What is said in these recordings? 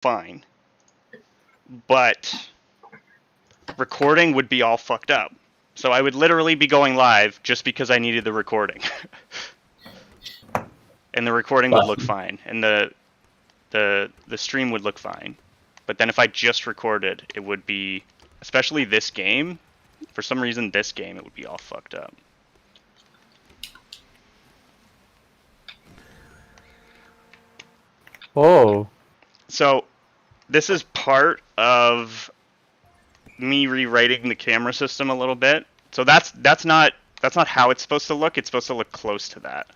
fine. But recording would be all fucked up. So I would literally be going live just because I needed the recording. And the recording would look fine, and the stream would look fine. But then if I just recorded, it would be, especially this game, for some reason this game, it would be all fucked up. Oh. So this is part of me rewriting the camera system a little bit. So that's not how it's supposed to look. It's supposed to look close to that.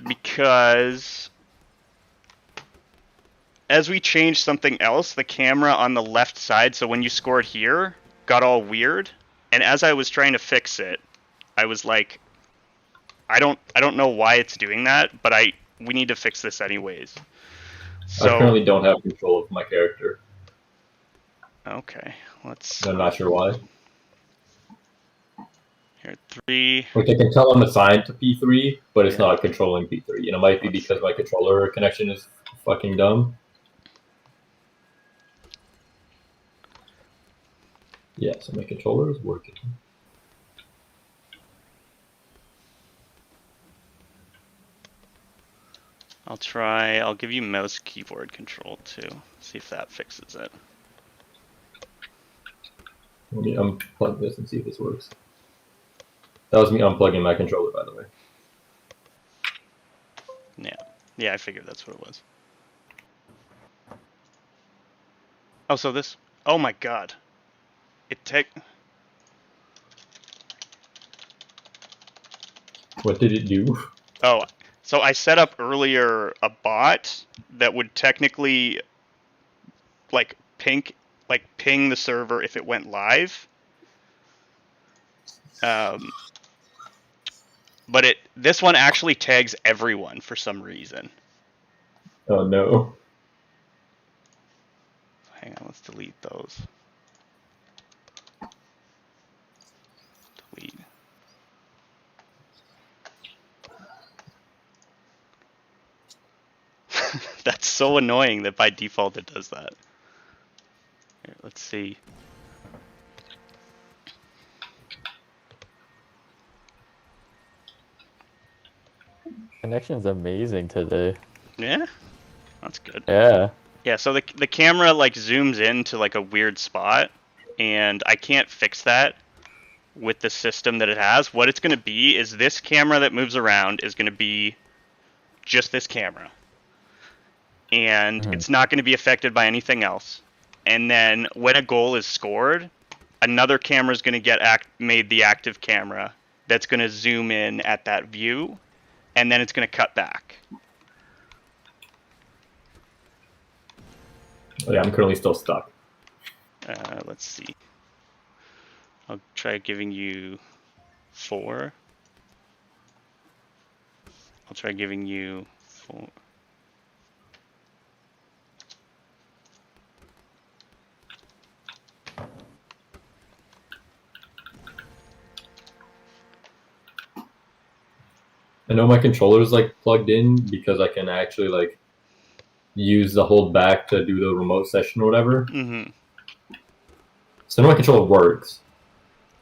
Because as we changed something else, the camera on the left side, so when you scored here, got all weird. And as I was trying to fix it, I was like, I don't know why it's doing that, but we need to fix this anyways. So I currently don't have control of my character. Okay, let's. I'm not sure why. Here, 3. Like I can tell I'm assigned to P3, but it's not controlling P3. And it might be because my controller connection is fucking dumb. Yeah, so my controller is working. I'll give you mouse keyboard control too. See if that fixes it. Let me unplug this and see if this works. That was me unplugging my controller, by the way. Yeah, I figured that's what it was. Oh, so this. Oh my god. What did it do? Oh, so I set up earlier a bot that would technically ping the server if it went live. But this one actually tags everyone for some reason. Oh no. Hang on, let's delete those. Delete. That's so annoying that by default it does that. Here, let's see. Connection's amazing today. Yeah? That's good. Yeah. Yeah, so the camera zooms into a weird spot, and I can't fix that with the system that it has. What it's going to be is this camera that moves around is going to be just this camera. And it's not going to be affected by anything else. And then when a goal is scored, another camera is going to get made the active camera that's going to zoom in at that view, and then it's going to cut back. Oh yeah, I'm currently still stuck. Let's see. I'll try giving you 4. I'll try giving you 4. I know my controller is plugged in because I can actually use the hold back to do the remote session or whatever. Mm-hmm. So my controller works.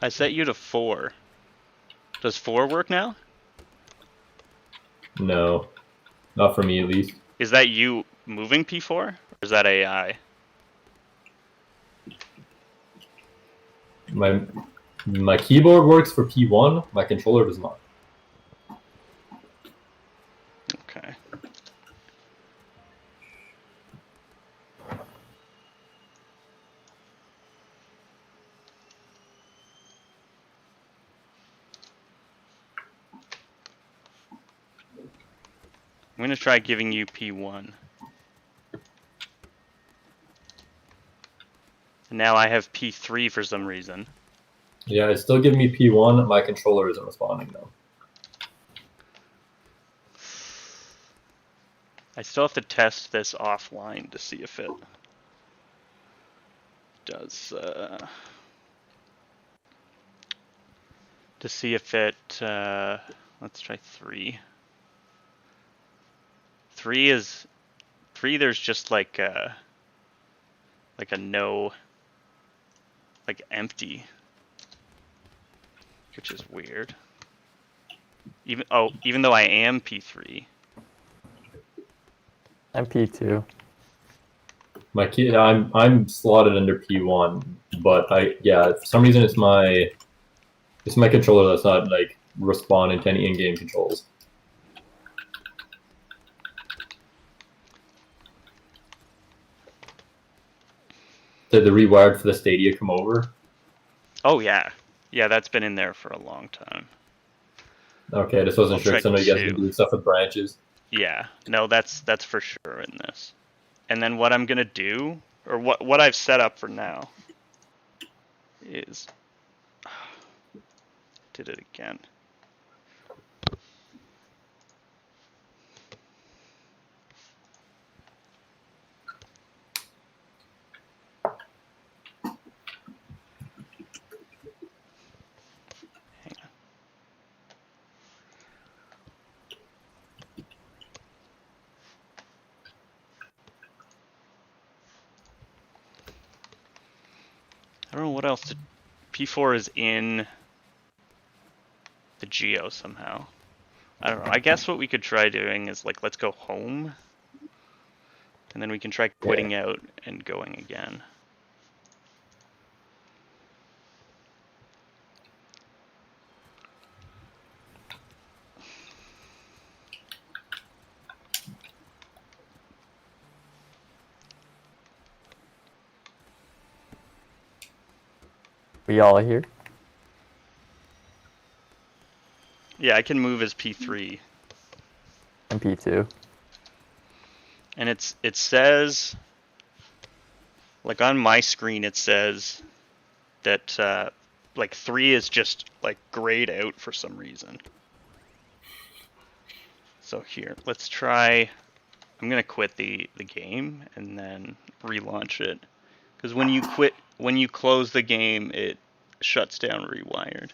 I set you to 4. Does 4 work now? No, not for me at least. Is that you moving P4, or is that AI? My keyboard works for P1. My controller does not. Okay. I'm going to try giving you P1. And now I have P3 for some reason. Yeah, it's still giving me P1. My controller isn't responding though. I still have to test this offline to see if it does. To see if it. Let's try 3. 3 is 3 there's just like a no, like empty, which is weird. Even though I am P3. I'm P2. My key, I'm slotted under P1, but for some reason it's my controller that's not like responding to any in-game controls. Did the rewired for the Stadia come over? Oh yeah, that's been in there for a long time. Okay, I just wasn't sure because I know you guys can do stuff with branches. Yeah, no, that's for sure in this. And then what I'm gonna do, or what I've set up for now, is did it again. I don't know what else. P4 is in the Geo somehow. I don't know. I guess what we could try doing is like, let's go home. And then we can try quitting out and going again. We all here? Yeah, I can move as P3. I'm P2. And it says, like on my screen, it says that like 3 is just like grayed out for some reason. So here, let's try. I'm gonna quit the game and then relaunch it, because when you close the game, it shuts down Rewired.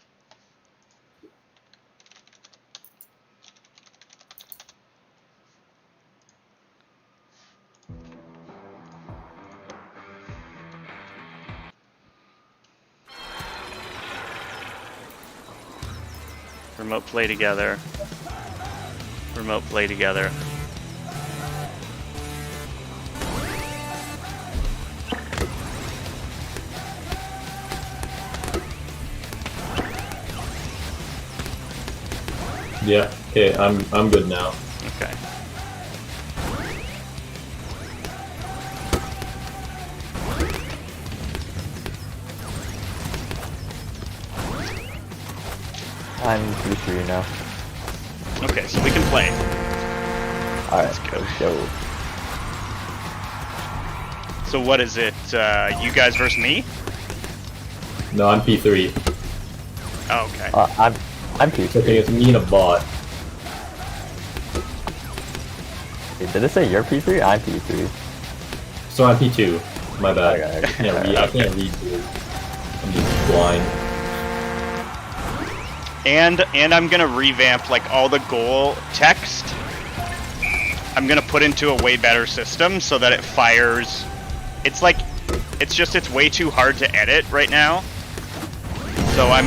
Remote play together. Remote play together. Yeah. Okay. I'm good now. Okay. I'm P3 now. Okay, so we can play. Alright, Let's go. let's go. So what is it? You guys versus me? No, I'm P3. Oh, okay. I'm P3. Okay, it's me and a bot. Wait, did it say you're P3? I'm P3. So I'm P2. My bad. Okay. I can't read. I can't read. Dude. I'm just blind. And I'm gonna revamp like all the goal text. I'm gonna put into a way better system so that it fires. It's like, it's way too hard to edit right now. So I'm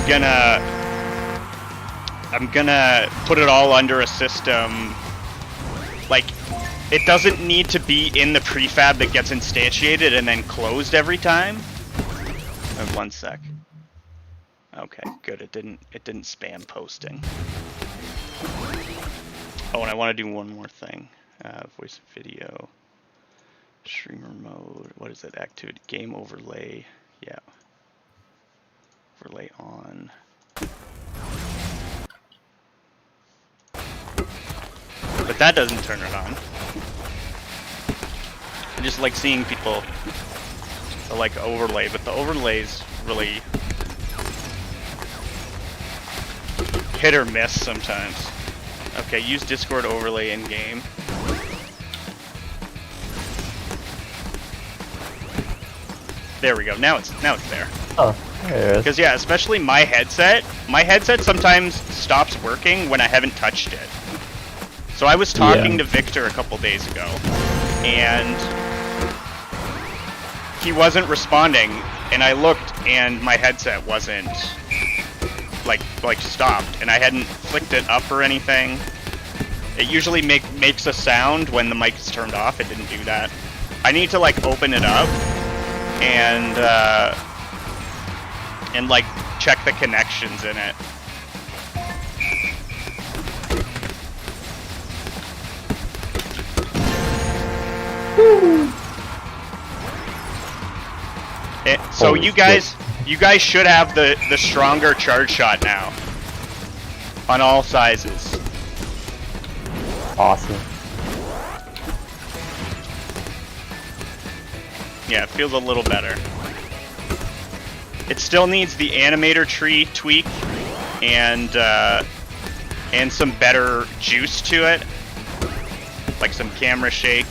gonna put it all under a system. Like, it doesn't need to be in the prefab that gets instantiated and then closed every time. Wait, 1 sec. Okay, good. It didn't spam posting. Oh, and I want to do one more thing. Voice and video. Streamer mode. What is it? Activity. Game overlay. Yeah. Overlay on. But that doesn't turn it on. I just like seeing people like overlay, but the overlays really hit or miss sometimes. Okay, use Discord overlay in game. There we go. Now it's there. Oh, there it is. Because yeah, especially my headset sometimes stops working when I haven't touched it. So I was talking to Victor a couple days ago, and he wasn't responding, and I looked and my headset wasn't like stopped, and I hadn't flicked it up or anything. It usually makes a sound when the mic is turned off. It didn't do that. I need to like open it up and like check the connections in it. So Holy you guys should have the stronger charge shot now on all sizes. Awesome. Yeah, it feels a little better. It still needs the animator tree tweak and some better juice to it, like some camera shake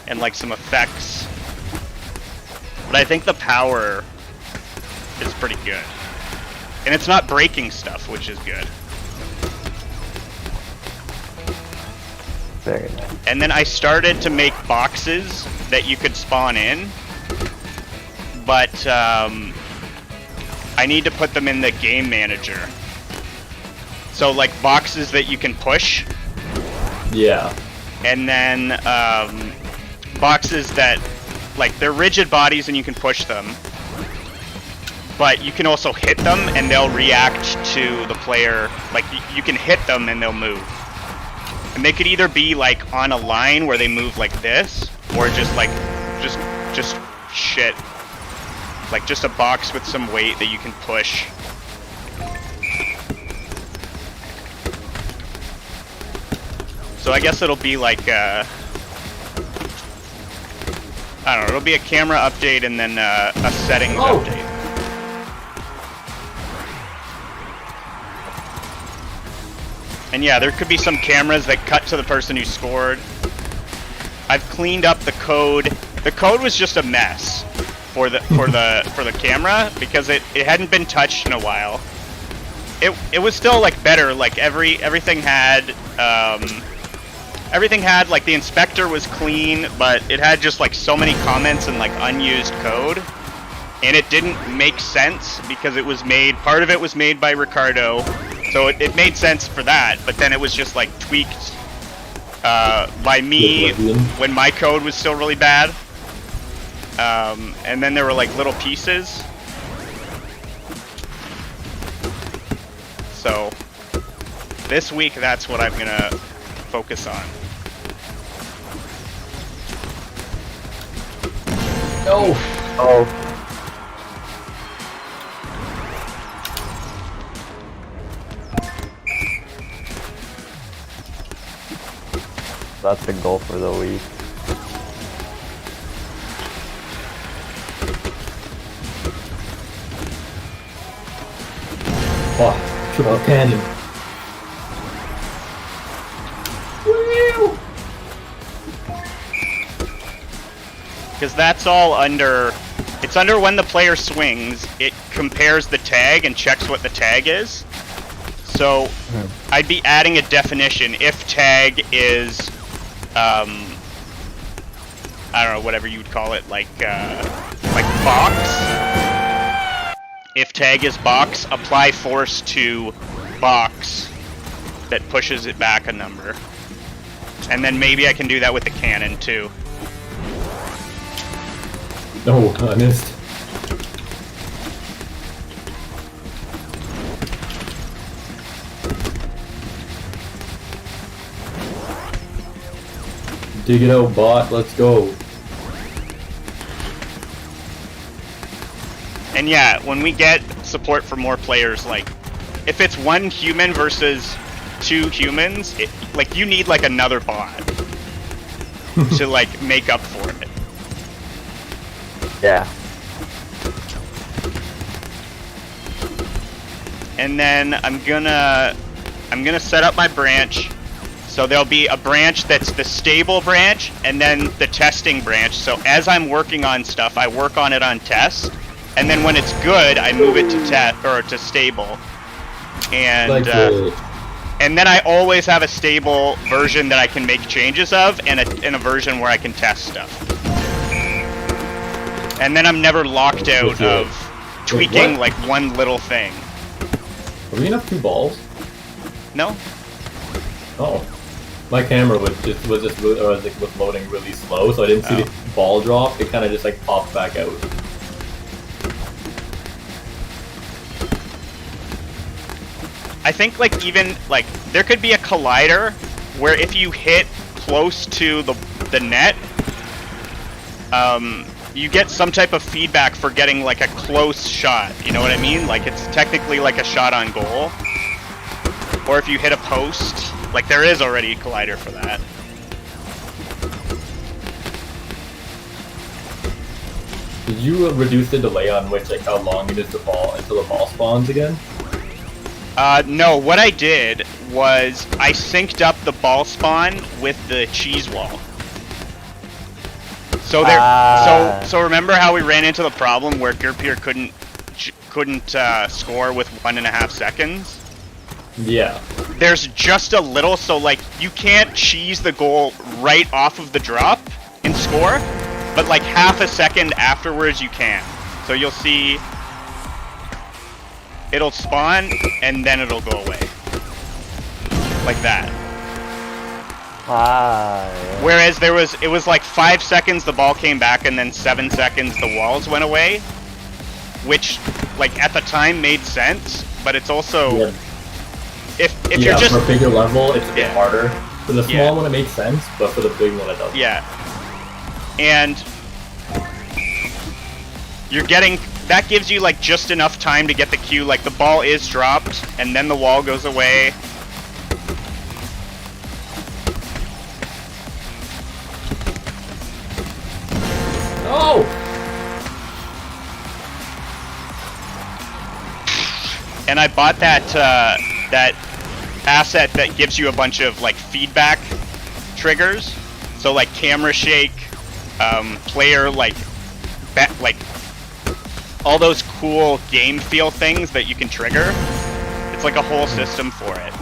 and like some effects. But I think the power is pretty good, and it's not breaking stuff, which is good. Very nice. And then I started to make boxes that you could spawn in, but I need to put them in the game manager. So like boxes that you can push. Yeah. And then boxes that, like, they're rigid bodies and you can push them, but you can also hit them and they'll react to the player. Like you can hit them and they'll move. And they could either be like on a line where they move like this, or just like just shit. Like just a box with some weight that you can push. So I guess it'll be like I don't know, it'll be a camera update and then a settings update. And yeah, there could be some cameras that cut to the person who scored. I've cleaned up the code. The code was just a mess for the camera because it hadn't been touched in a while. It was still like better. Like everything had like the inspector was clean, but it had just like so many comments and like unused code, and it didn't make sense because it was made. Part of it was made by Ricardo. So it made sense for that, but then it was just like tweaked by me when my code was still really bad. And then there were like little pieces. So this week, that's what I'm gonna focus on. No. Oh. That's the goal for the week. Oh, triple cannon. Because that's all under... It's under when the player swings, it compares the tag and checks what the tag is. So I'd be adding a definition if tag is... I don't know, whatever you would call it, like box. If tag is box, apply force to box that pushes it back a number. And then maybe I can do that with the cannon too. No, I missed. Dig it out, bot. Let's go. And yeah, when we get support for more players, like, if it's one human versus 2 humans, like, you need, like, another bot to, like, make up for it. Yeah. And then I'm gonna set up my branch. So there'll be a branch that's the stable branch, and then the testing branch. So as I'm working on stuff, I work on it on test, and then when it's good, I move it to test or to stable. And And then I always have a stable version that I can make changes of, and a version where I can test stuff. And then I'm never locked out of tweaking like one little thing. Are we gonna have 2 balls? No? Oh. My camera was loading really slow, so I didn't see the ball drop. It kind of just like popped back out. I think like even like there could be a collider where if you hit close to the net, you get some type of feedback for getting like a close shot. You know what I mean? Like it's technically like a shot on goal. Or if you hit a post, like there is already a collider for that. Did you reduce the delay on which, like how long it is the ball until the ball spawns again? No, what I did was I synced up the ball spawn with the cheese wall. So there, so remember how we ran into the problem where Gerpier couldn't score with 1.5 seconds? Yeah. There's just a little, so like you can't cheese the goal right off of the drop and score, but like half a second afterwards you can. So you'll see it'll spawn and then it'll go away. Like that. Yeah. Whereas it was like 5 seconds the ball came back and then 7 seconds the walls went away, which like at the time made sense, but it's also if you're just for a bigger level it's a bit harder. For the small Yeah. one it makes sense, but for the big one it doesn't. Yeah. And you're getting that gives you like just enough time to get the cue, like the ball is dropped and then the wall goes away. Oh! And I bought that that asset that gives you a bunch of like feedback triggers. So like camera shake, player like all those cool game feel things that you can trigger. It's like a whole system for it.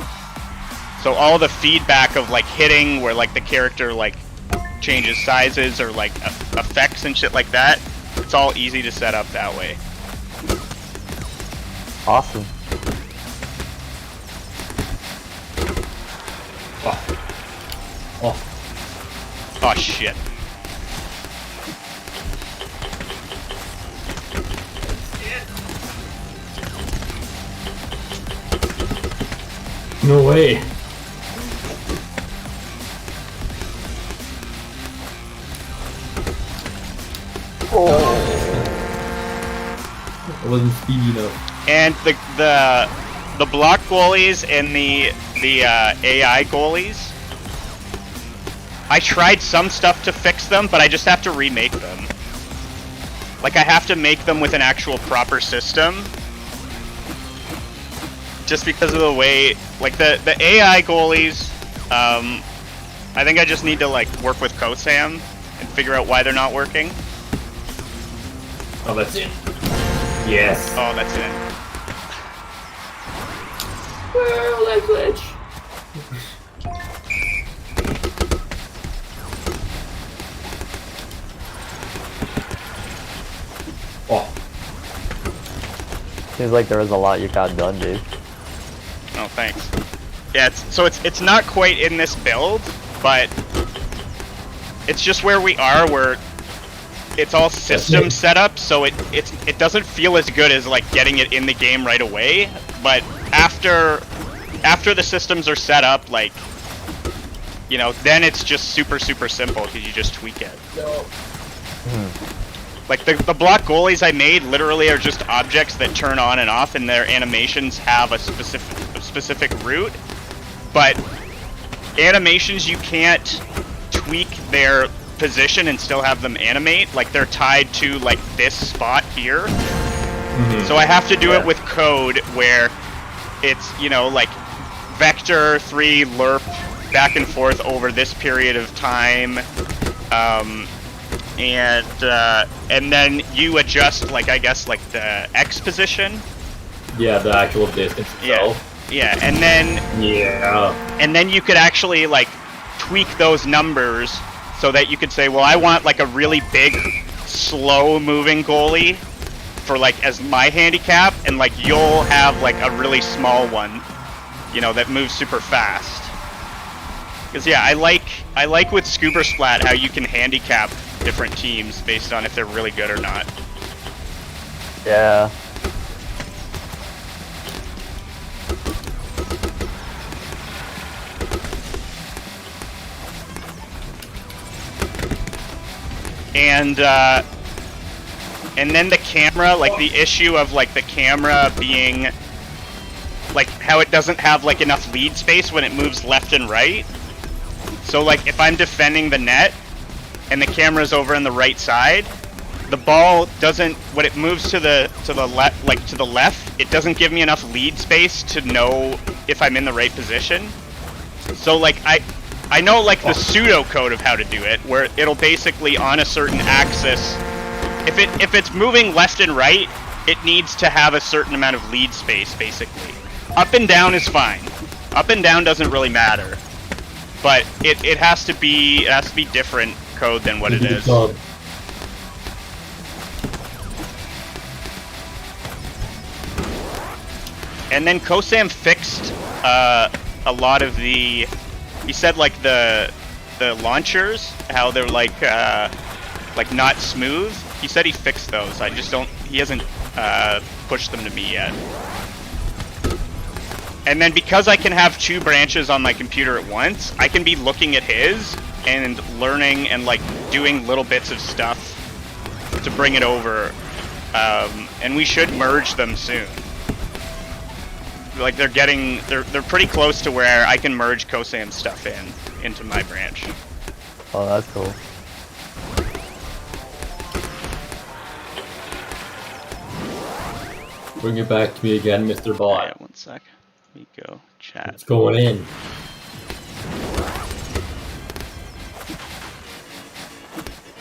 So all the feedback of like hitting where like the character like changes sizes or like effects and shit like that, it's all easy to set up that way. Awesome. Oh shit. No way. It wasn't speedy enough. And the block goalies and the AI goalies, I tried some stuff to fix them, but I just have to remake them. Like I have to make them with an actual proper system. Just because of the way, like the AI goalies, I think I just need to like work with Kosam and figure out why they're not working. Oh, that's it. Yes. Oh, that's it. Well, that glitch. Oh. Seems like there was a lot you got done, dude. Oh, thanks. Yeah, it's not quite in this build, but it's just where we are, where it's all system set up, so it doesn't feel as good as like getting it in the game right away. But after the systems are set up, like, you know, then it's just super simple because you just tweak it. No. Like the block goalies I made literally are just objects that turn on and off, and their animations have a specific route. But animations, you can't tweak their position and still have them animate. Like they're tied to like this spot here. So I have to do it with code where it's, you know, like vector 3 lerp back and forth over this period of time. And then you adjust, like, I guess, like the X position. Yeah, the actual distance itself. Yeah, and then you could actually like tweak those numbers so that you could say, well, I want like a really big, slow-moving goalie for like as my handicap, and like you'll have like a really small one, you know, that moves super fast. Because yeah, I like with Scuba Splat how you can handicap different teams based on if they're really good or not. Yeah. And then the camera, like the issue of like the camera being like how it doesn't have like enough lead space when it moves left and right. So like if I'm defending the net and the camera's over on the right side, the ball doesn't, when it moves to the left, like to the left, it doesn't give me enough lead space to know if I'm in the right position. So like I know like the pseudo code of how to do it, where it'll basically on a certain axis, if it's moving left and right, it needs to have a certain amount of lead space basically. Up and down is fine. Up and down doesn't really matter. But it has to be different code than what it is. And then Kosam fixed a lot of the. He said like the launchers, how they're like not smooth. He said he fixed those. I just don't. He hasn't pushed them to me yet. And then because I can have two branches on my computer at once, I can be looking at his and learning and like doing little bits of stuff to bring it over. And we should merge them soon. Like they're pretty close to where I can merge Kosam's stuff into my branch. Oh, that's cool. Bring it back to me again, Mr. Bot. Yeah, one sec. Let me go chat. It's going in.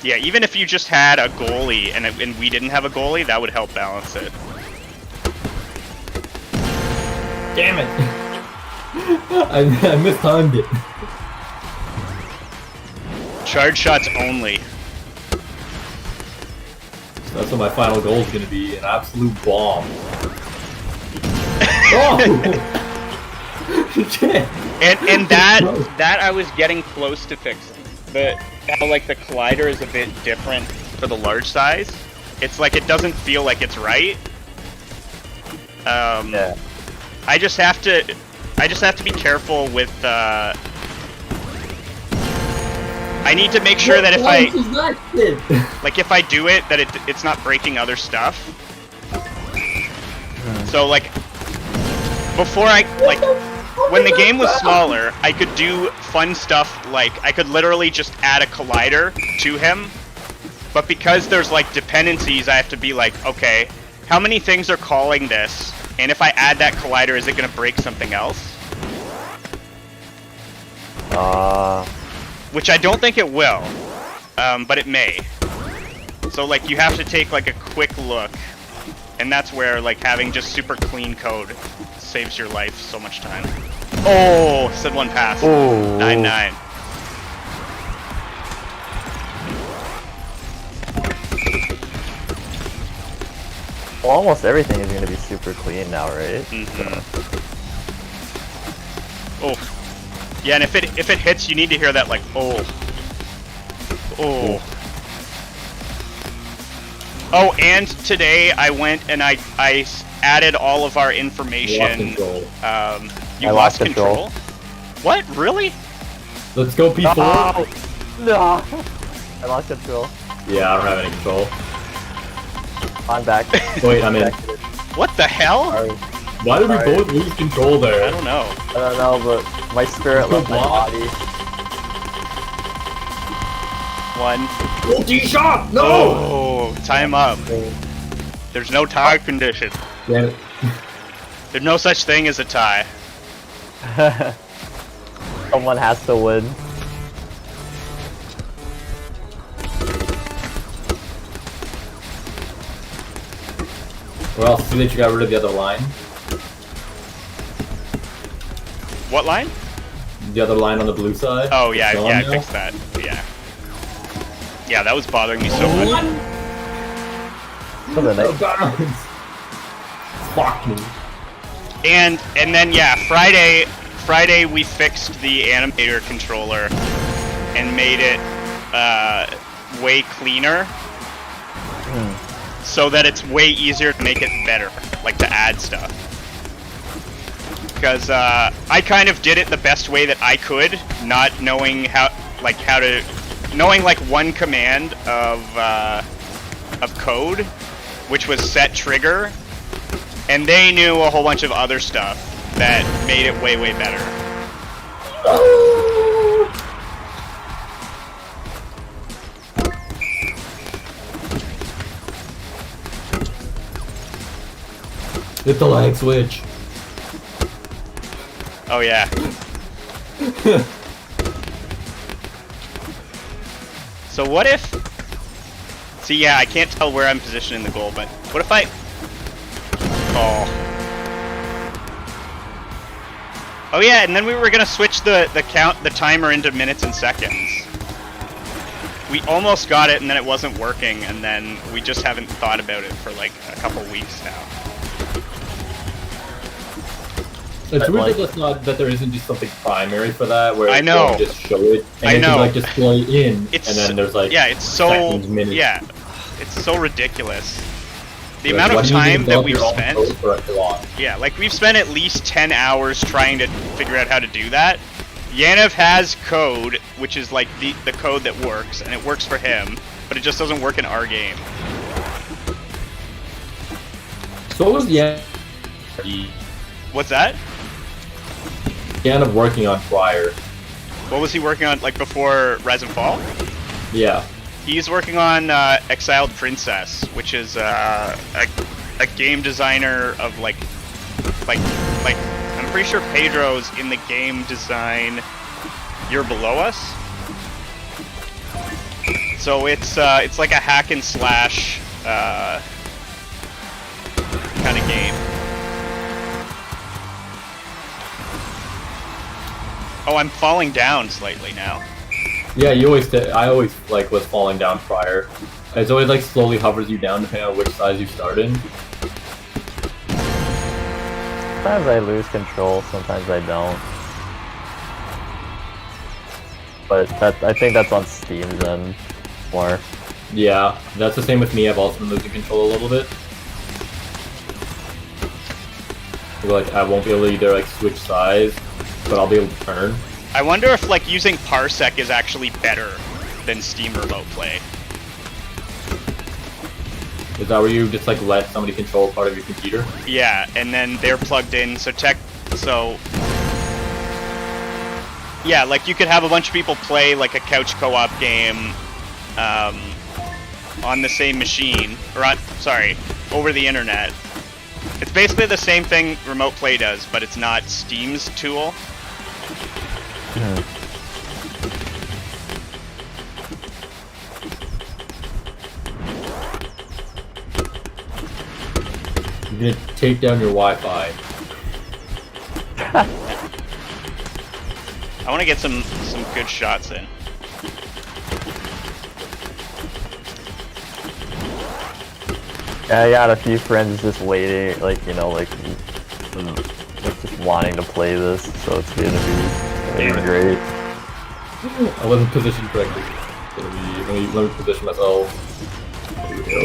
Yeah, even if you just had a goalie and we didn't have a goalie, that would help balance it. Damn it! I mistimed it. Charge shots only. So that's what my final goal is going to be, an absolute bomb. Oh! Shit. And that I was getting close to fixing. But how like the collider is a bit different for the large size. It's like it doesn't feel like it's right. Yeah. I just have to be careful with I need to make sure that if if I do it, that it's not breaking other stuff. So like before when the game was smaller, I could do fun stuff like I could literally just add a collider to him. But because there's like dependencies, I have to be like, okay, how many things are calling this? And if I add that collider, is it going to break something else? Which I don't think it will, but it may. So like you have to take like a quick look, and that's where like having just super clean code saves your life so much time. Oh, said one pass. Oh. 9-9. Well, almost everything is going to be super clean now, right? Mm-hmm. Oh. Yeah, and if it hits, you need to hear that like, oh. Oh. Oh, and today I went and I added all of our information. You lost control? What? Really? Let's go, P4. No. I lost control. Yeah, I don't have any control. I'm back. Wait, I'm in. What the hell? Sorry. Why did we both lose control there? I don't know. I don't know, but my spirit left my body. One. Multi-shot! No! Oh, time up. There's no tie condition. Damn it. There's no such thing as a tie. Someone has to win. Well, see that you got rid of the other line. What line? The other line on the blue side. Oh yeah, Gone yeah, I now? fixed that. Yeah. Yeah, that was bothering me so much. So then Oh, they, bounce. Fuck me. And then yeah, Friday we fixed the animator controller and made it way cleaner, so that it's way easier to make it better, like to add stuff. Because I kind of did it the best way that I could, not knowing knowing like one command of code, which was set trigger, and they knew a whole bunch of other stuff that made it way better. Hit the lag switch. Oh yeah. So what if... See, yeah, I can't tell where I'm positioned in the goal, but what if I... Oh. Oh yeah, and then we were gonna switch the timer into minutes and seconds. We almost got it, and then it wasn't working, and then we just haven't thought about it for like a couple weeks now. It's But, weird like- that that's not that there isn't just something primary for that where I know. you just show it and I it know. can like display in It's and then there's like yeah, it's so seconds, minutes. yeah, it's so ridiculous. The Like, amount why of do you need to time that develop we've your own spent. code for it to launch? Yeah, like we've spent at least 10 hours trying to figure out how to do that. Yanev has code, which is like the code that works, and it works for him, but it just doesn't work in our game. So what was the What's that? end of working on prior? What was he working on, like, before Rise and Fall? Yeah. He's working on Exiled Princess, which is a game designer of, like, I'm pretty sure Pedro's in the game design You're Below Us. So it's like a hack and slash kind of game. Oh, I'm falling down slightly now. Yeah, I always like was falling down prior. It's always like slowly hovers you down depending on which size you start in. sometimes I lose control, sometimes I don't. But I think that's on Steam's end more. Yeah, that's the same with me. I've also been losing control a little bit. Like I won't be able to either like switch size, but I'll be able to turn. I wonder if like using Parsec is actually better than Steam Remote Play. Is that where you just like let somebody control part of your computer? Yeah, and then they're plugged in, so yeah, like you could have a bunch of people play like a couch co-op game on the same machine, or over the internet. It's basically the same thing Remote Play does, but it's not Steam's tool. You're gonna take down your Wi-Fi. I want to get some good shots in. Yeah, I got a few friends just waiting, like, you know, like just wanting to play this, so it's gonna be great. I wasn't positioned correctly. Let me position myself. There we go.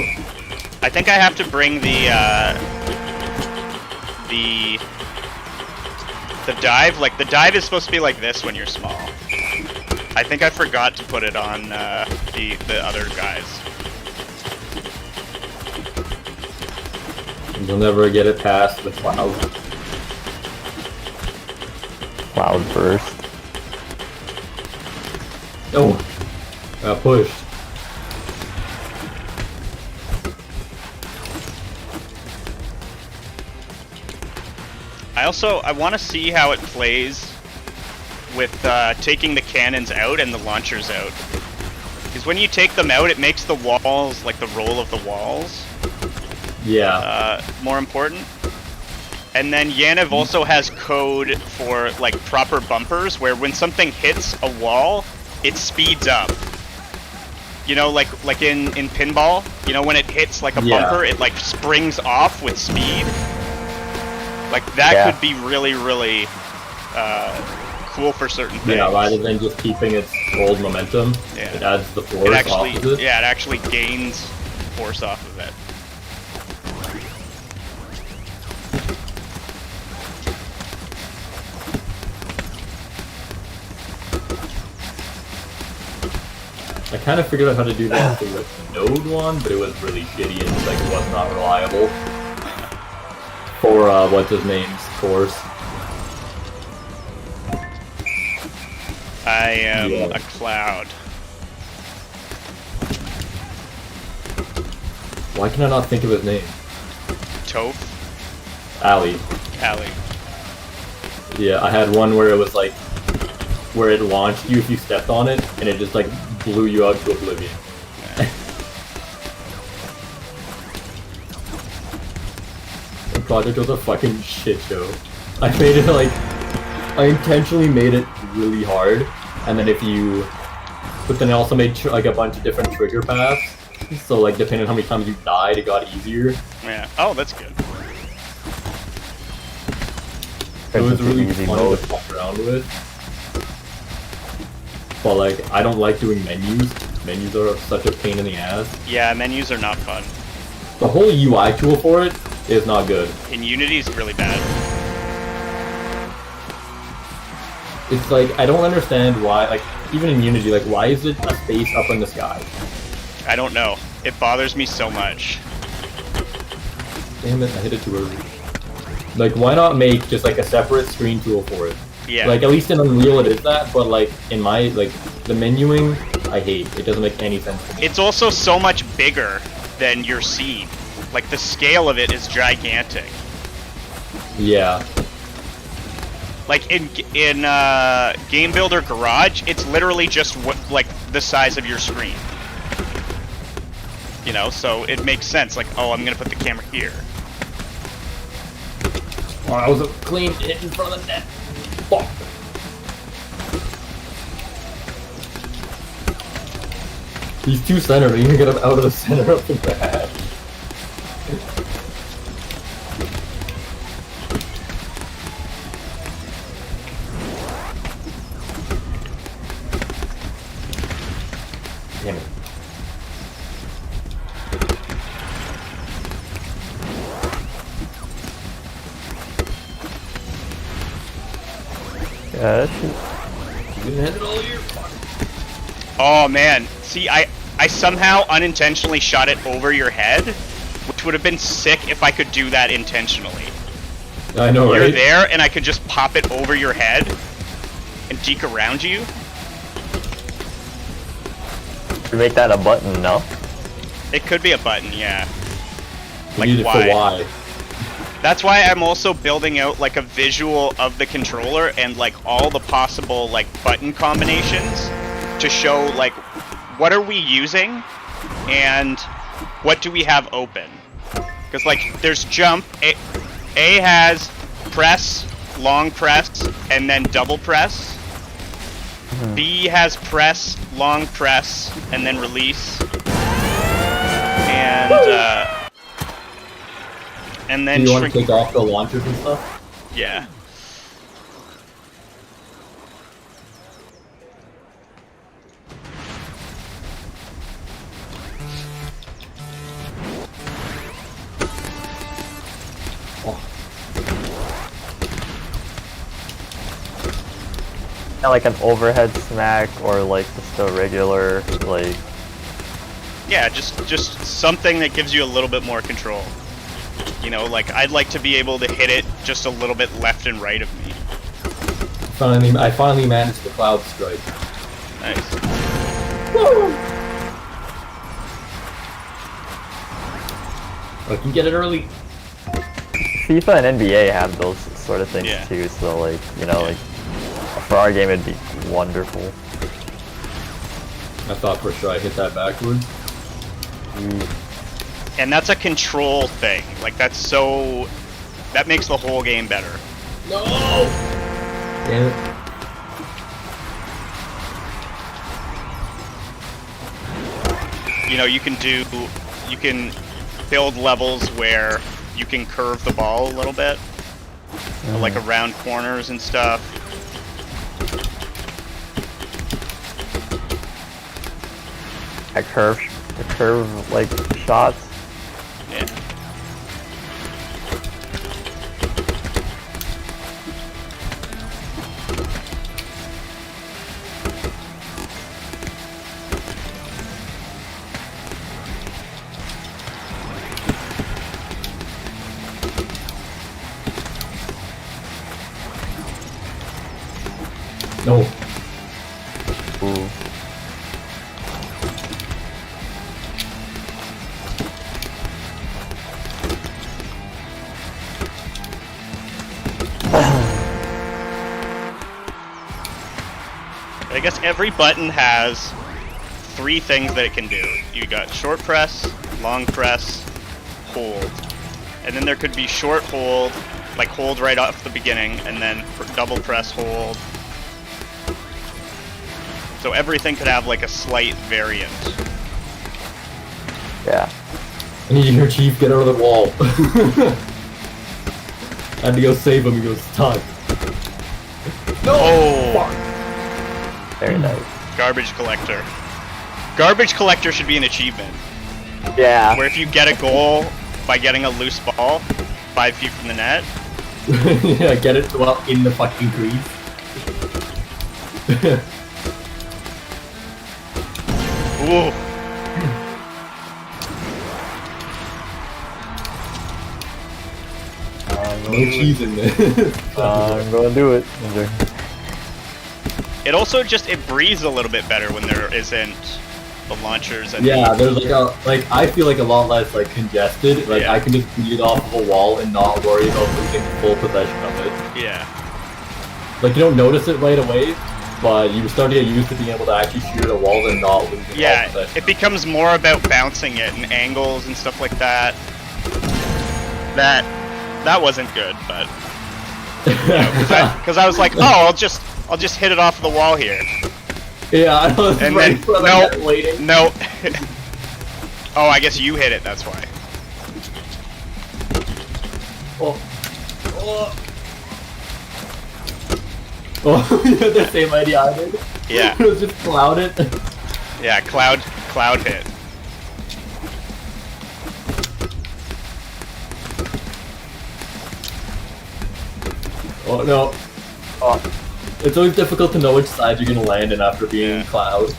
I think I have to bring the dive. Like the dive is supposed to be like this when you're small. I think I forgot to put it on the other guys. You'll never get it past the cloud. Cloud burst. Oh, got pushed. I want to see how it plays with taking the cannons out and the launchers out. Because when you take them out, it makes the walls, like the roll of the walls, Yeah. more important. And then Yaniv also has code for like proper bumpers, where when something hits a wall, it speeds up. You know, like in pinball, you know, when it hits like a bumper, it like springs off with speed. Like that could be really, really cool for certain things. Yeah, rather than just keeping its old momentum, it adds the force off of it. Yeah, it actually gains force off of it. I kind of figured out how to do that with the Node one, but it was really shitty and like it was not reliable. For what's his name's course. I am a cloud. Why can I not think of his name? Toph? Ali. Ali. Yeah, I had one where it was like, where it launched you if you stepped on it, and it just like blew you out to oblivion. The project was a fucking shit show. I made it like, I intentionally made it really hard, and then but then I also made like a bunch of different trigger paths, so like depending on how many times you died, it got easier. Yeah. Oh, that's good. It was really funny to fuck around with. But like, I don't like doing menus. Menus are such a pain in the ass. Yeah, menus are not fun. The whole UI tool for it is not good. In Unity is really bad. It's like, I don't understand why, like, even in Unity, like, why is it a space up in the sky? I don't know. It bothers me so much. Damn it, I hit it too early. Like, why not make just like a separate screen tool for it? Yeah. Like, at least in Unreal it is that, but like, in my, like, the menuing, I hate. It doesn't make any sense to me. It's also so much bigger than your scene. Like, the scale of it is gigantic. Yeah. Like, in Game Builder Garage, it's literally just like the size of your screen. You know, so it makes sense. Like, oh, I'm gonna put the camera here. Oh, that was a clean hit in front of the net. Fuck. He's too centered, you can get him out of the center of the bag. Damn it. Yeah, You didn't hit it all year. Oh man, see, I somehow unintentionally shot it over your head, which would have been sick if I could do that intentionally. I know, You're right? there, and I could just pop it over your head and deke around you. you make that a button, no? It could be a button, yeah. You Like, need it why? for why. That's why I'm also building out like a visual of the controller and like all the possible like button combinations to show like what are we using and what do we have open. Because like there's jump, A has press, long press, and then double press. B has press, long press, and then release. And then Do you want to shrink. take off the launchers and stuff? Yeah. Not like an overhead smack or like just a regular like. Yeah, just something that gives you a little bit more control. You know, like I'd like to be able to hit it just a little bit left and right of me. I finally managed the cloud strike. Nice. I can get it early. FIFA and NBA have those sort of things Yeah. too, so like, you know, like for our game it'd be wonderful. I thought for sure I hit that backwards. And that's a control thing. Like that's so That makes the whole game better. No! Damn it. You know, you can build levels where you can curve the ball a little bit, like around corners and stuff. I curve like shots. Yeah. No. Ooh. I guess every button has 3 things that it can do. You got short press, long press, hold. And then there could be short hold, like hold right off the beginning, and then double press hold. So everything could have like a slight variant. Yeah. I need to hear Chief get out of the wall. I had to go save him, he goes stuck. No! Oh! Very nice. Garbage collector. Garbage collector should be an achievement. Yeah. Where if you get a goal by getting a loose ball 5 feet from the net. Yeah, get it well in the fucking crease. Ooh. No cheese in this. I'm gonna do it. It also just, it breathes a little bit better when there isn't the launchers and Yeah, there's I feel like a lot less like congested. Like Yeah. I can just beat it off of a wall and not worry about losing full possession of it. yeah. Like you don't notice it right away, but you start to get used to being able to actually shoot at a wall and not losing all Yeah, possession. it becomes more about bouncing it and angles and stuff like that. That wasn't good, but because I was like, oh, I'll just hit it off the wall here. Yeah, I was And right then for the no, net waiting. no. Oh, I guess you hit it. That's why. Oh. Oh, you had the same idea I did? Yeah. It was just clouded. Yeah, cloud hit. Oh no. Oh, It's always difficult to know which side you're gonna land in after being Yeah. cloud.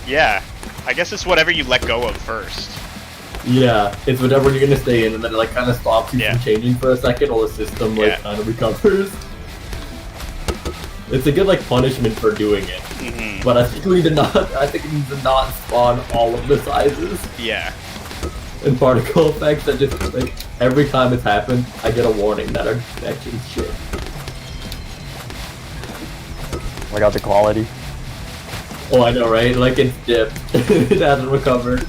Yeah, I guess it's whatever you let go of first. Yeah, it's whatever you're gonna stay in, and then it like kind of stops you Yeah. from changing for a second, while the system like Yeah. kind of recovers. It's a good like punishment for doing it, Hmm. but I think we need to not. I think we need to not spawn all of the sizes Yeah. and particle effects. That just like every time it's happened, I get a warning that our connection's shit. I got the quality. Oh, I know, right? Like it's dipped. It hasn't recovered.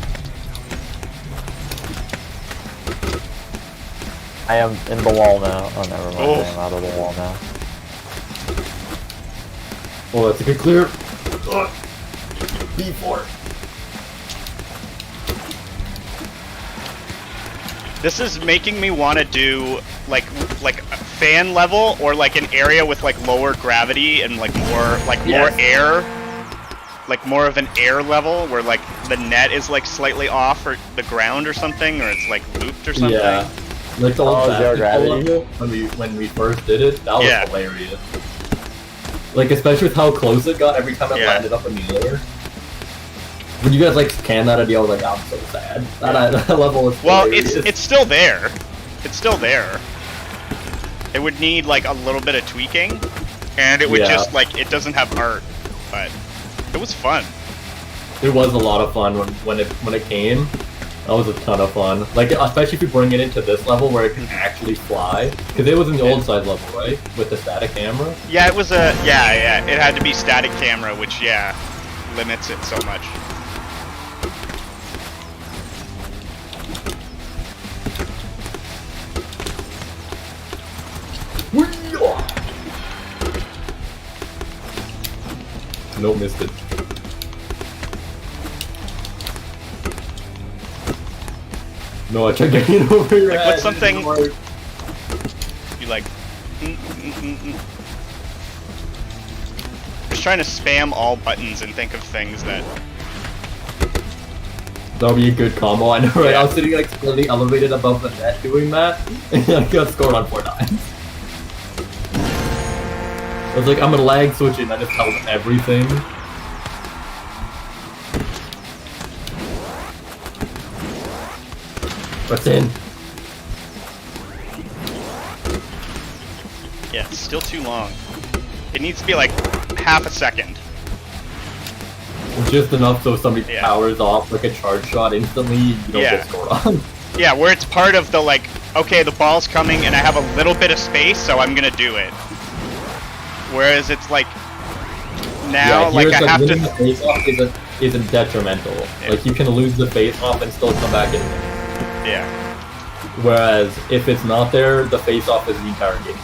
I am in the wall now. Oh, never mind. Oh. I am out of the wall now. Oh, that's a good clear. B4. This is making me want to do like a fan level or like an area with like lower gravity and like more Yes. air, like more of an air level where like the net is like slightly off or the ground or something, or it's like looped or something. Yeah. Like the old zero basketball gravity? level, when we first did it, that was Yeah. hilarious. Like especially with how close it got every time it Yeah. landed up in the air. When you guys like can that idea, I was like, I'm so sad. That level is Well, hilarious. it's still there. It's still there. It would need like a little bit of tweaking, and it would Yeah. just like it doesn't have art, but it was fun. It was a lot of fun when it came. That was a ton of fun. Like especially if you bring it into this level where it can actually fly, because it was in the old side level, right, with the static camera. Yeah, it was yeah. It had to be static camera, which limits it so much. Nope, missed it. No, I tried getting it over your Like, head. what's something- It didn't work. You like. Just trying to spam all buttons and think of things that. That would be a good combo, I know, right? Yeah. I was sitting like slightly elevated above the net doing that, and I got scored on 4 times. I was like, I'm gonna lag switch it, and I just held everything. What's in? Yeah, it's still too long. It needs to be like half a second. Just enough so if somebody Yeah. powers off like a charge shot instantly, you don't Yeah. get scored on. Yeah, where it's part of the like, okay, the ball's coming and I have a little bit of space, so I'm gonna do it. Whereas it's like now, like here's I have winning to. the face off isn't detrimental. Yeah. Like you can lose the face off and still come back in. Yeah. Whereas if it's not there, the face off is the entire game.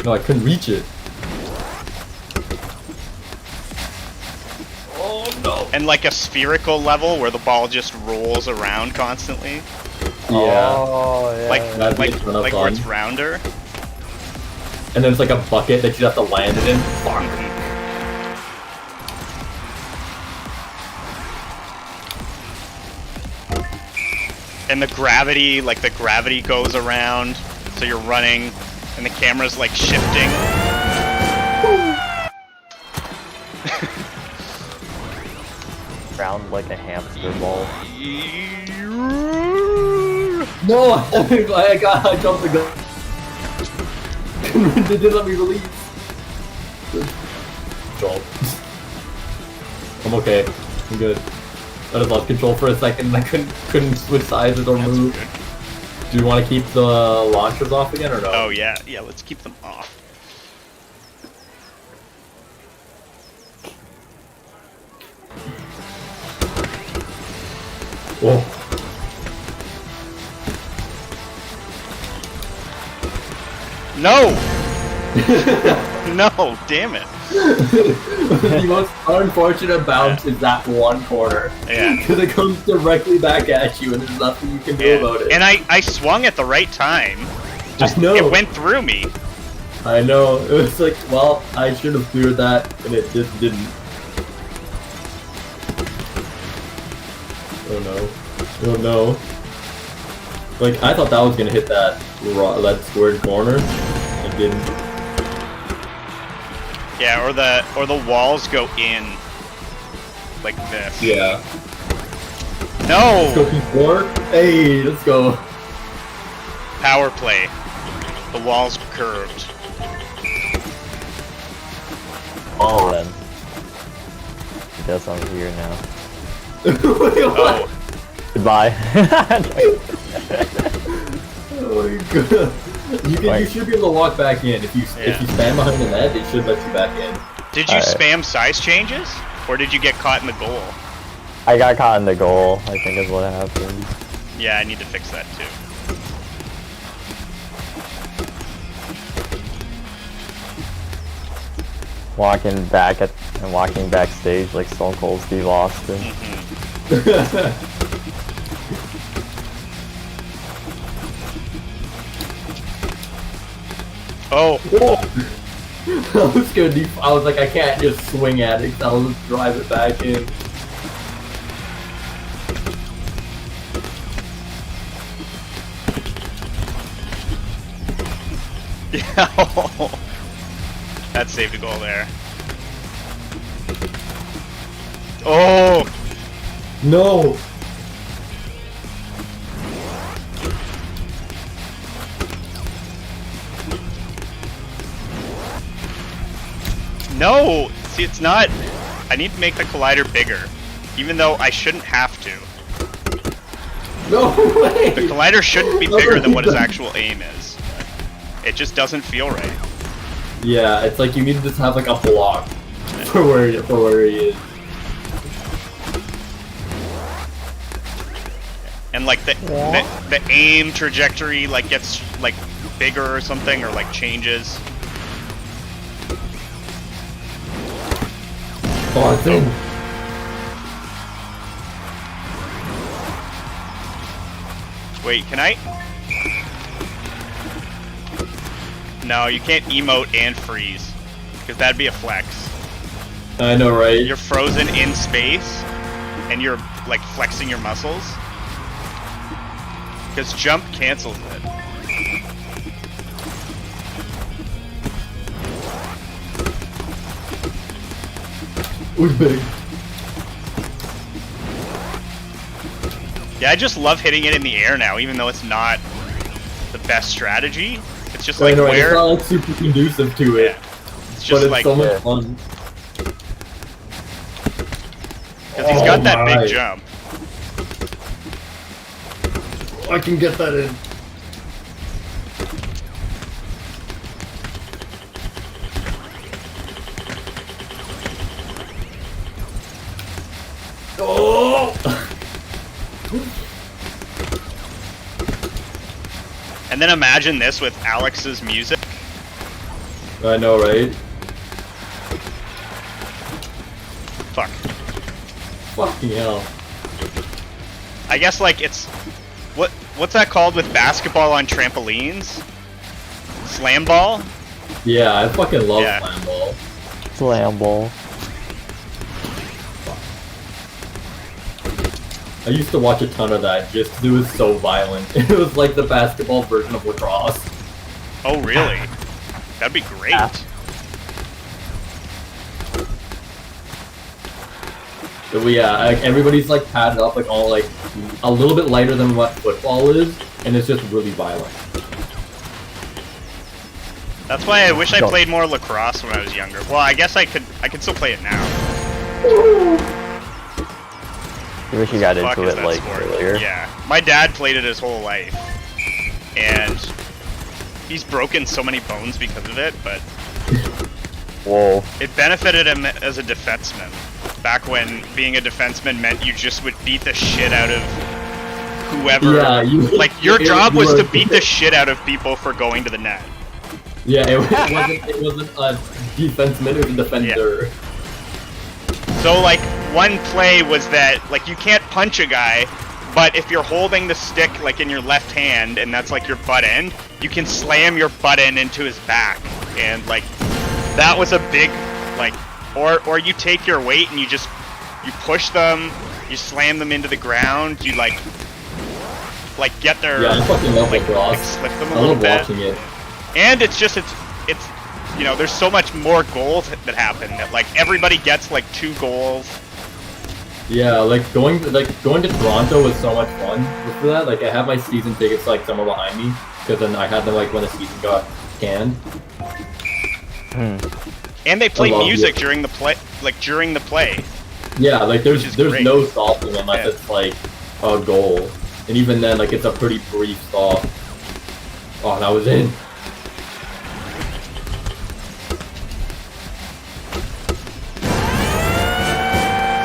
No, I couldn't reach it. Oh no. And like a spherical level where the ball just rolls around constantly, Yeah. Oh, yeah. like That'd be a like ton of like where fun. it's rounder. And then it's like a bucket that you have to land it in. Fuck. And the gravity, like the gravity goes around, so you're running, and the camera's like shifting. Round like a hamster ball. No, I jumped the gun. They didn't let me release. Jump. I'm okay. I'm good. I just lost control for a second and I couldn't switch sizes or That's move. good. Do you want to keep the launchers off again or no? Oh yeah, yeah. Let's keep them off. Oh. No. No, damn it. The most unfortunate bounce is that one corner. Yeah. Because it comes directly back at you and there's nothing you can do Yeah. about it. And I swung at the right time. I know. It went through me. I know. It was like, well, I should have cleared that, and it just didn't. Oh no. Oh no. Like, I thought that was gonna hit that squared corner. It didn't. Yeah, or the walls go in like this. Yeah. Let's go No. P4. Hey, let's go. Power play. The walls curved. Oh, then. I guess I'm here now. Wait, what? Oh, Goodbye. Oh my god. You should be able to walk back in. If you stand behind the net, it should let you back in. did you Alright. spam size changes, or did you get caught in the goal? I got caught in the goal, I think is what happened. Yeah, I need to fix that too. Walking backstage like Stone Cold Steve Austin. Oh, I was gonna I was like, I can't just swing at it, I'll just drive it back in. yeah. That saved a goal there. Oh, No! no! See, it's not. I need to make the collider bigger, even though I shouldn't have to. No way! The collider shouldn't be bigger than what his actual aim is. It just doesn't feel right. Yeah, it's like you need to just have like a block for where he is. and like the aim trajectory like gets like bigger or something, or like changes. Oh, it's in. Wait, can I? No, you can't emote and freeze, because that'd be a flex. I know, right? You're frozen in space, and you're like flexing your muscles. Because jump cancels it. Who's big? Yeah, I just love hitting it in the air now, even though it's not the best strategy. It's just like I know, right? where... It's not like super conducive to it. Yeah. It's just But it's like... so much fun. Because he's got that big jump. I can get that in. Oh! And then imagine this with Alex's music. I know, right? Fuck. Fucking hell. I guess like it's... What's that called with basketball on trampolines? Slam ball? Yeah, I fucking love Yeah. slam ball. Slam ball. I used to watch a ton of that just 'cause it was so violent. It was like the basketball version of lacrosse. Oh, really? That'd be great. Yeah. But yeah, like, everybody's like padded up like all like a little bit lighter than what football is, and it's just really violent. That's why I wish I Go. played more lacrosse when I was younger. Well, I guess I could still play it now. I wish you got Fuck into is it that like sport? earlier. Yeah. My dad played it his whole life. And he's broken so many bones because of it, but Whoa. it benefited him as a defenseman. Back when being a defenseman meant you just would beat the shit out of whoever. Yeah, like your you job was were- to beat the shit out of people for going to the net. Yeah, it wasn't a defenseman, it was a defender. So like one play was that like you can't punch a guy, but if you're holding the stick like in your left hand and that's like your butt end, you can slam your butt end into his back, and like that was a big like, or you take your weight and you push them, you slam them into the ground, you like get their Yeah, I fucking love like lacrosse. slip them a I little love bit. watching it. And it's you know, there's so much more goals that happen that like everybody gets like 2 goals. Yeah, like going to Toronto was so much fun. For that, like I have my season tickets like somewhere behind me because then I had them like when the season got canned. And they play I love music it. during the play, Yeah, like Which is there's great. no stopping unless Yeah. it's like a goal, and even then like it's a pretty brief stop. Oh, that was in.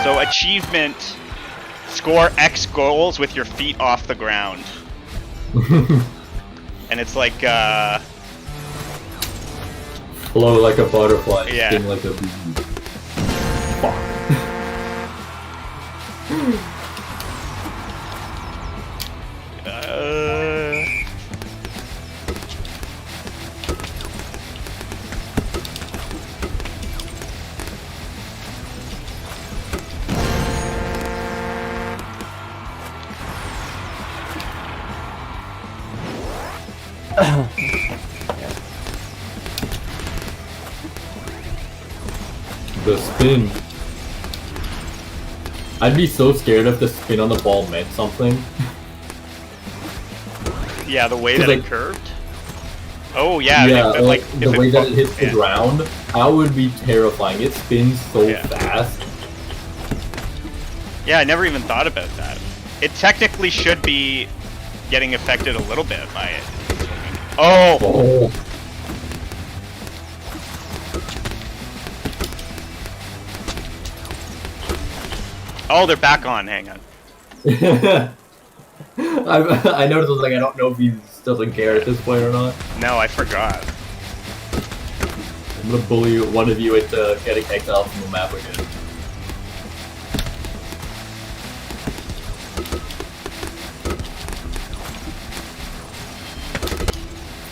So achievement, score X goals with your feet off the ground. And it's like, Flow like a butterfly, Yeah. sting like a bee. Fuck. The spin. I'd be so scared if the spin on the ball meant something. yeah, the way 'Cause, that it like- curved. Oh yeah, Yeah, if, like the if way that it hits the yeah. ground, that would be terrifying. It spins so Yeah. fast. Yeah, I never even thought about that. It technically should be getting affected a little bit by it. Oh, Oh. oh, they're back on. Hang on. I noticed, like, I don't know if he doesn't care at this point or not. No, I forgot. I'm gonna bully one of you into getting exiled from the map again.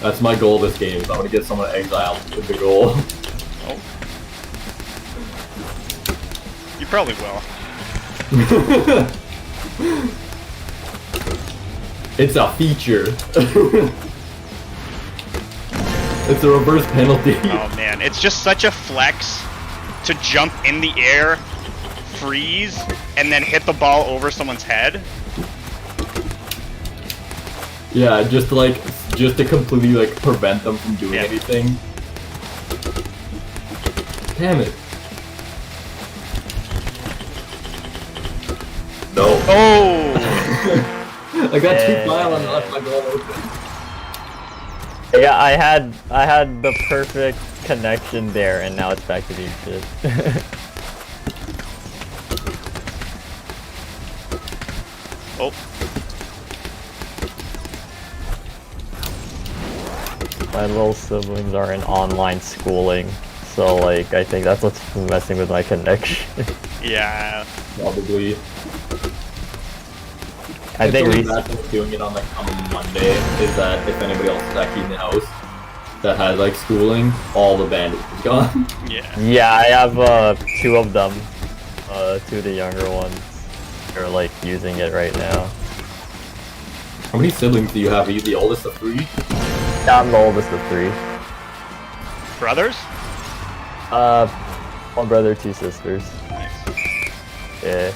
That's my goal this game, is I want to get someone exiled with the goal. Oh. You probably will. It's a feature. It's a reverse penalty. Oh man, it's just such a flex to jump in the air, freeze, and then hit the ball over someone's head. Yeah, just to completely like prevent them from doing anything. Damn it. No. Oh! I got 2 mile and left my goal open. Yeah, I had the perfect connection there, and now it's back to being shit. Oh. My little siblings are in online schooling, so like I think that's what's messing with my connection. Yeah. Probably. I think really bad thing doing it on like on a Monday is that if anybody else is actually in the house that has like schooling, all the bandits is gone. Yeah. Yeah, I have 2 of them. 2 of the younger ones are like using it right now. How many siblings do you have? Are you the oldest of 3? Yeah, I'm the oldest of 3. Brothers? 1 brother, 2 sisters. Nice. Yeah.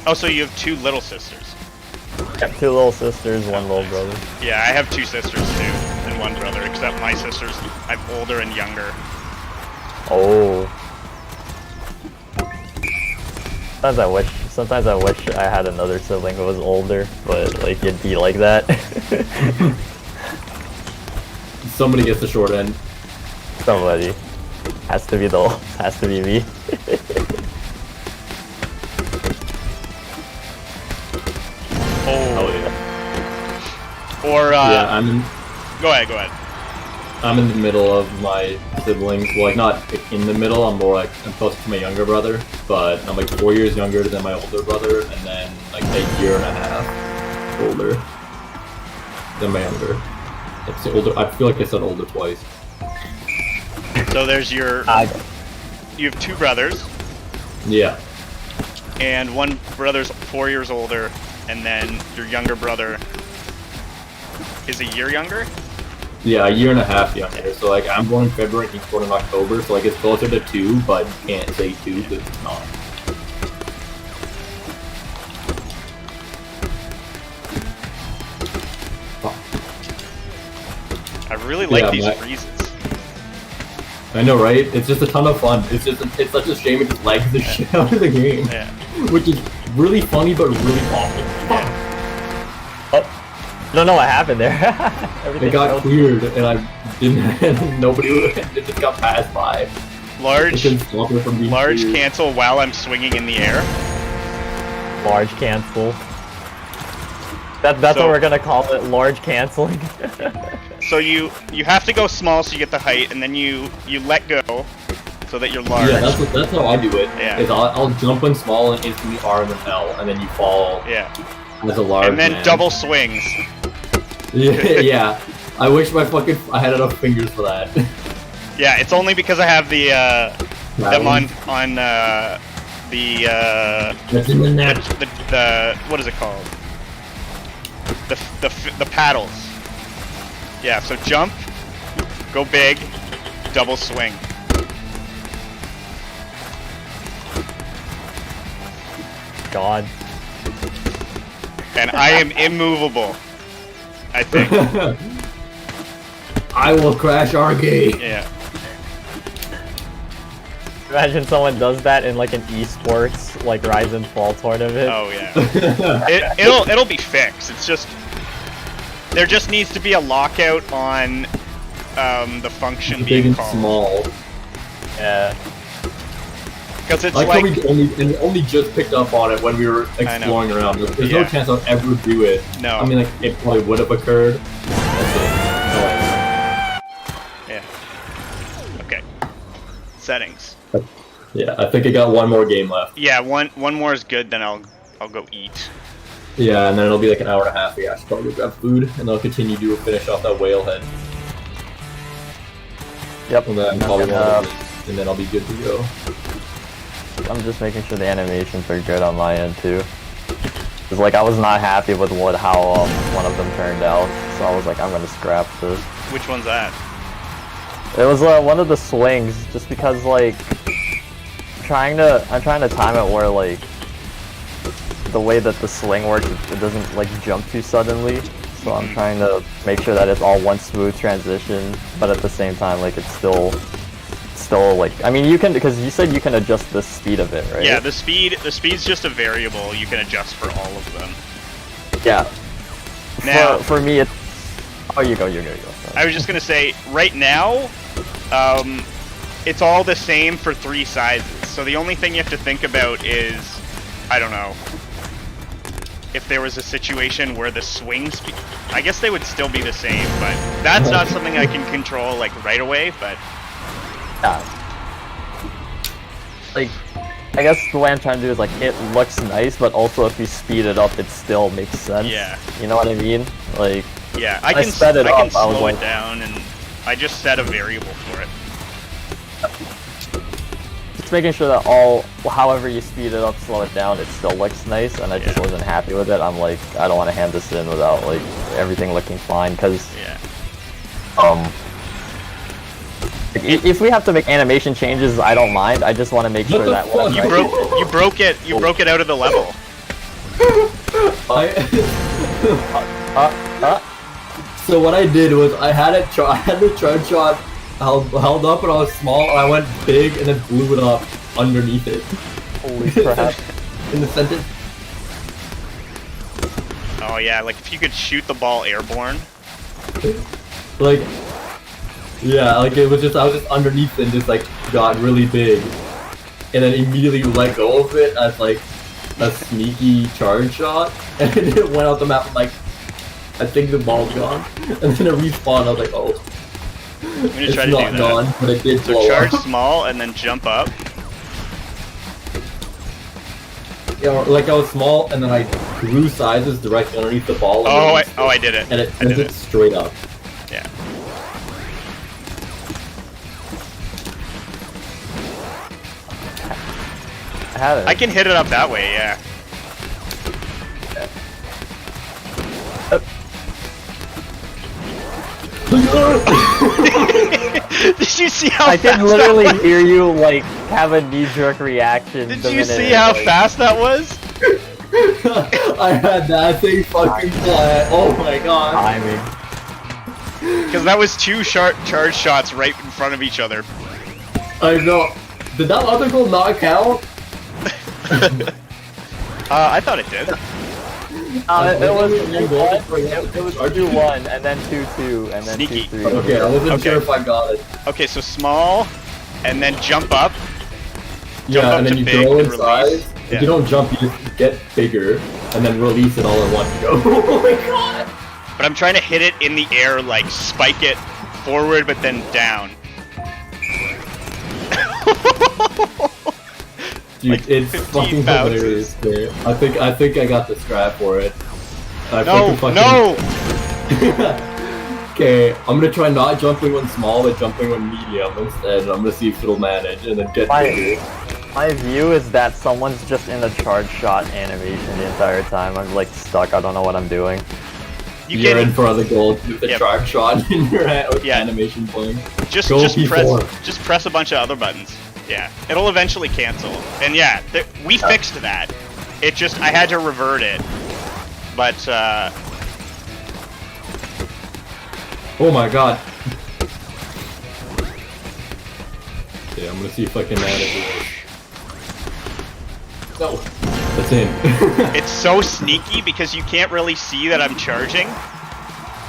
Oh, so you have 2 little sisters? I have 2 little sisters, 1 little brother. Yeah, I have 2 sisters too, and 1 brother, except my sisters, I'm older and younger. Oh. Sometimes I wish I had another sibling who was older, but like it'd be like that. Somebody gets the short end. Somebody. Has to be me. Oh. Yeah. Or, Yeah, Go ahead. I'm in the middle of my siblings. Well, like not in the middle. I'm more like I'm closer to my younger brother, but I'm like 4 years younger than my older brother, and then like a year and a half older than my younger. It's older. I feel like I said older twice. So there's your... You have 2 brothers, Yeah. and 1 brother's 4 years older, and then your younger brother is a year younger? Yeah, a year and a half younger. So like I'm born in February, he's born in October, so like it's closer to 2, but you can't say 2 because it's not. I really like these my- freezes. I know, right? It's just a ton of fun. It's such a shame it just lags the shit out of the game. Yeah. Which is really funny but really awful. Don't know what happened there. It got cleared and I didn't. Nobody. It just got passed by. Large From large cleared. cancel while I'm swinging in the air. Large cancel. That's So- what we're gonna call it. Large canceling. So you have to go small so you get the height, and then you let go so that you're large. Yeah, that's how I do it. Yeah. Is I'll jump in small and instantly R and then L, and then you fall Yeah. as a large And then man. double swings. Yeah, yeah. I wish I had enough fingers for that. Yeah, it's only because I have the them on the That's in the net. the what is it called? The paddles. Yeah, so jump, go big, double swing. God. And I am immovable. I think. I will crash our game. Yeah. Imagine someone does that in like an esports like Rise and Fall tournament. Oh yeah. It'll be fixed. It's just there just needs to be a lockout on the function Big being and called. small. Yeah. Because it's Like like, how we only just picked up on it when we were exploring around. There's no Yeah. chance I'll ever do it. No. I mean, like, it probably would have occurred. That's it. yeah. Okay. Settings. Yeah, I think I got one more game left. Yeah, one more is good. Then I'll go eat. Yeah, and then it'll be like an hour and a half. Yeah, I should probably go grab food, and I'll continue to finish off that whale head. Yep. And then, probably and then I'll be good to go. I'm just making sure the animations are good on my end too. Cause like I was not happy with how one of them turned out, so I was like, I'm gonna scrap this. Which one's that? It was one of the swings, just because like I'm trying to time it where like the way that the swing works, it doesn't like jump too suddenly. So I'm trying to make sure that it's all one smooth transition, but at the same time like it's still like, I mean you can, because you said you can adjust the speed of it, right? Yeah, the speed's just a variable you can adjust for all of them. Yeah. Now, for me it's, oh you go. I was just gonna say, right now, it's all the same for 3 sizes. So the only thing you have to think about is, I don't know, if there was a situation where the swing speed, I guess they would still be the same, but that's not something I can control like right away. But yeah. Like, I guess the way I'm trying to do is like, it looks nice, but also if you speed it up, it still makes sense. Yeah. You know what I mean? Like, yeah, I I can sped it up, I was slow like- it down, and I just set a variable for it. just making sure that however you speed it up, slow it down, it still looks nice, and I just Yeah. wasn't happy with it. I'm like, I don't want to hand this in without like everything looking fine, because Yeah. like, if we have to make animation changes, I don't mind. I just want to make sure that when I'm You writing- broke it out of the level. So what I did was I had the charge shot held up, and I was small, and I went big, and then blew it up underneath it Holy crap. in the center. Oh yeah, like if you could shoot the ball airborne. Like, yeah, like it was just, I was just underneath and just like got really big, and then immediately let go of it as like a sneaky charge shot, and it went out the map. I'm like, I think the ball's gone, and then it respawned. I was like, oh, I'm gonna it's try to not do that. gone, but it did So blow charge up. small and then jump up. Yeah, like I was small, and then I grew sizes directly underneath the ball. Oh, and I did it. and it I did sends it it. straight up. Yeah. I had it. I can hit it up that way. Yeah. Did you see how I fast can literally that was? hear you like have a knee-jerk reaction. Did the you minute see it, how like- fast that was? I had that thing fucking fly. Oh my god. timing? Because that was 2 charge shots right in front of each other. I know. Did that other goal not count? I thought it did. It was 2-1. It was 2-1, and then 2-2, and then Sneaky. 2-3. Okay, I wasn't Okay. sure if I got it. Okay, so small, and then jump up. Yeah, up and then to you big grow in and release. size. Yeah. If you don't jump, you just get bigger, and then release it all in one go. Oh my god! But I'm trying to hit it in the air, like spike it forward, but then down. Dude, Like it's 15 fucking bounces. hilarious, dude. I think I got the strat for it. No, no! Okay, I'm gonna try not jumping when small, but jumping when medium instead. And I'm gonna see if it'll manage, and then get bigger. My view is that someone's just in a charge shot animation the entire time. I'm like stuck. I don't know what I'm doing. You're in front of the goal with the Yep. charge shot in your hand with Yeah. animation playing. Just Go press P4. a bunch of other buttons. Yeah, it'll eventually cancel. And yeah, we fixed that. It just I had to revert it. But Oh my god. Okay, I'm gonna see if I can manage it. No. That's in. it's so sneaky because you can't really see that I'm charging.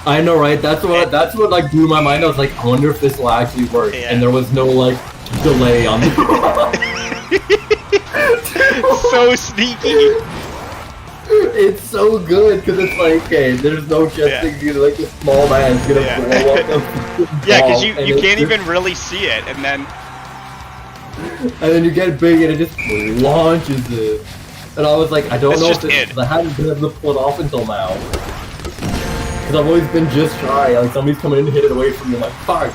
I know, right? That's what like blew my mind. I was like, I wonder if this will actually work. Yeah. And there was no like delay on the So sneaky. It's so good because it's like, okay, there's no chance Yeah. that you're like a small man's gonna Yeah. blow up the Yeah, because ball, you and you it's can't just- even really see it, and then And then you get big and it just launches it. And I was like, I don't That's know just if it. I hadn't been able to pull it off until now. Because I've always been just shy. Like somebody's coming in to hit it away from me. I'm like, fuck.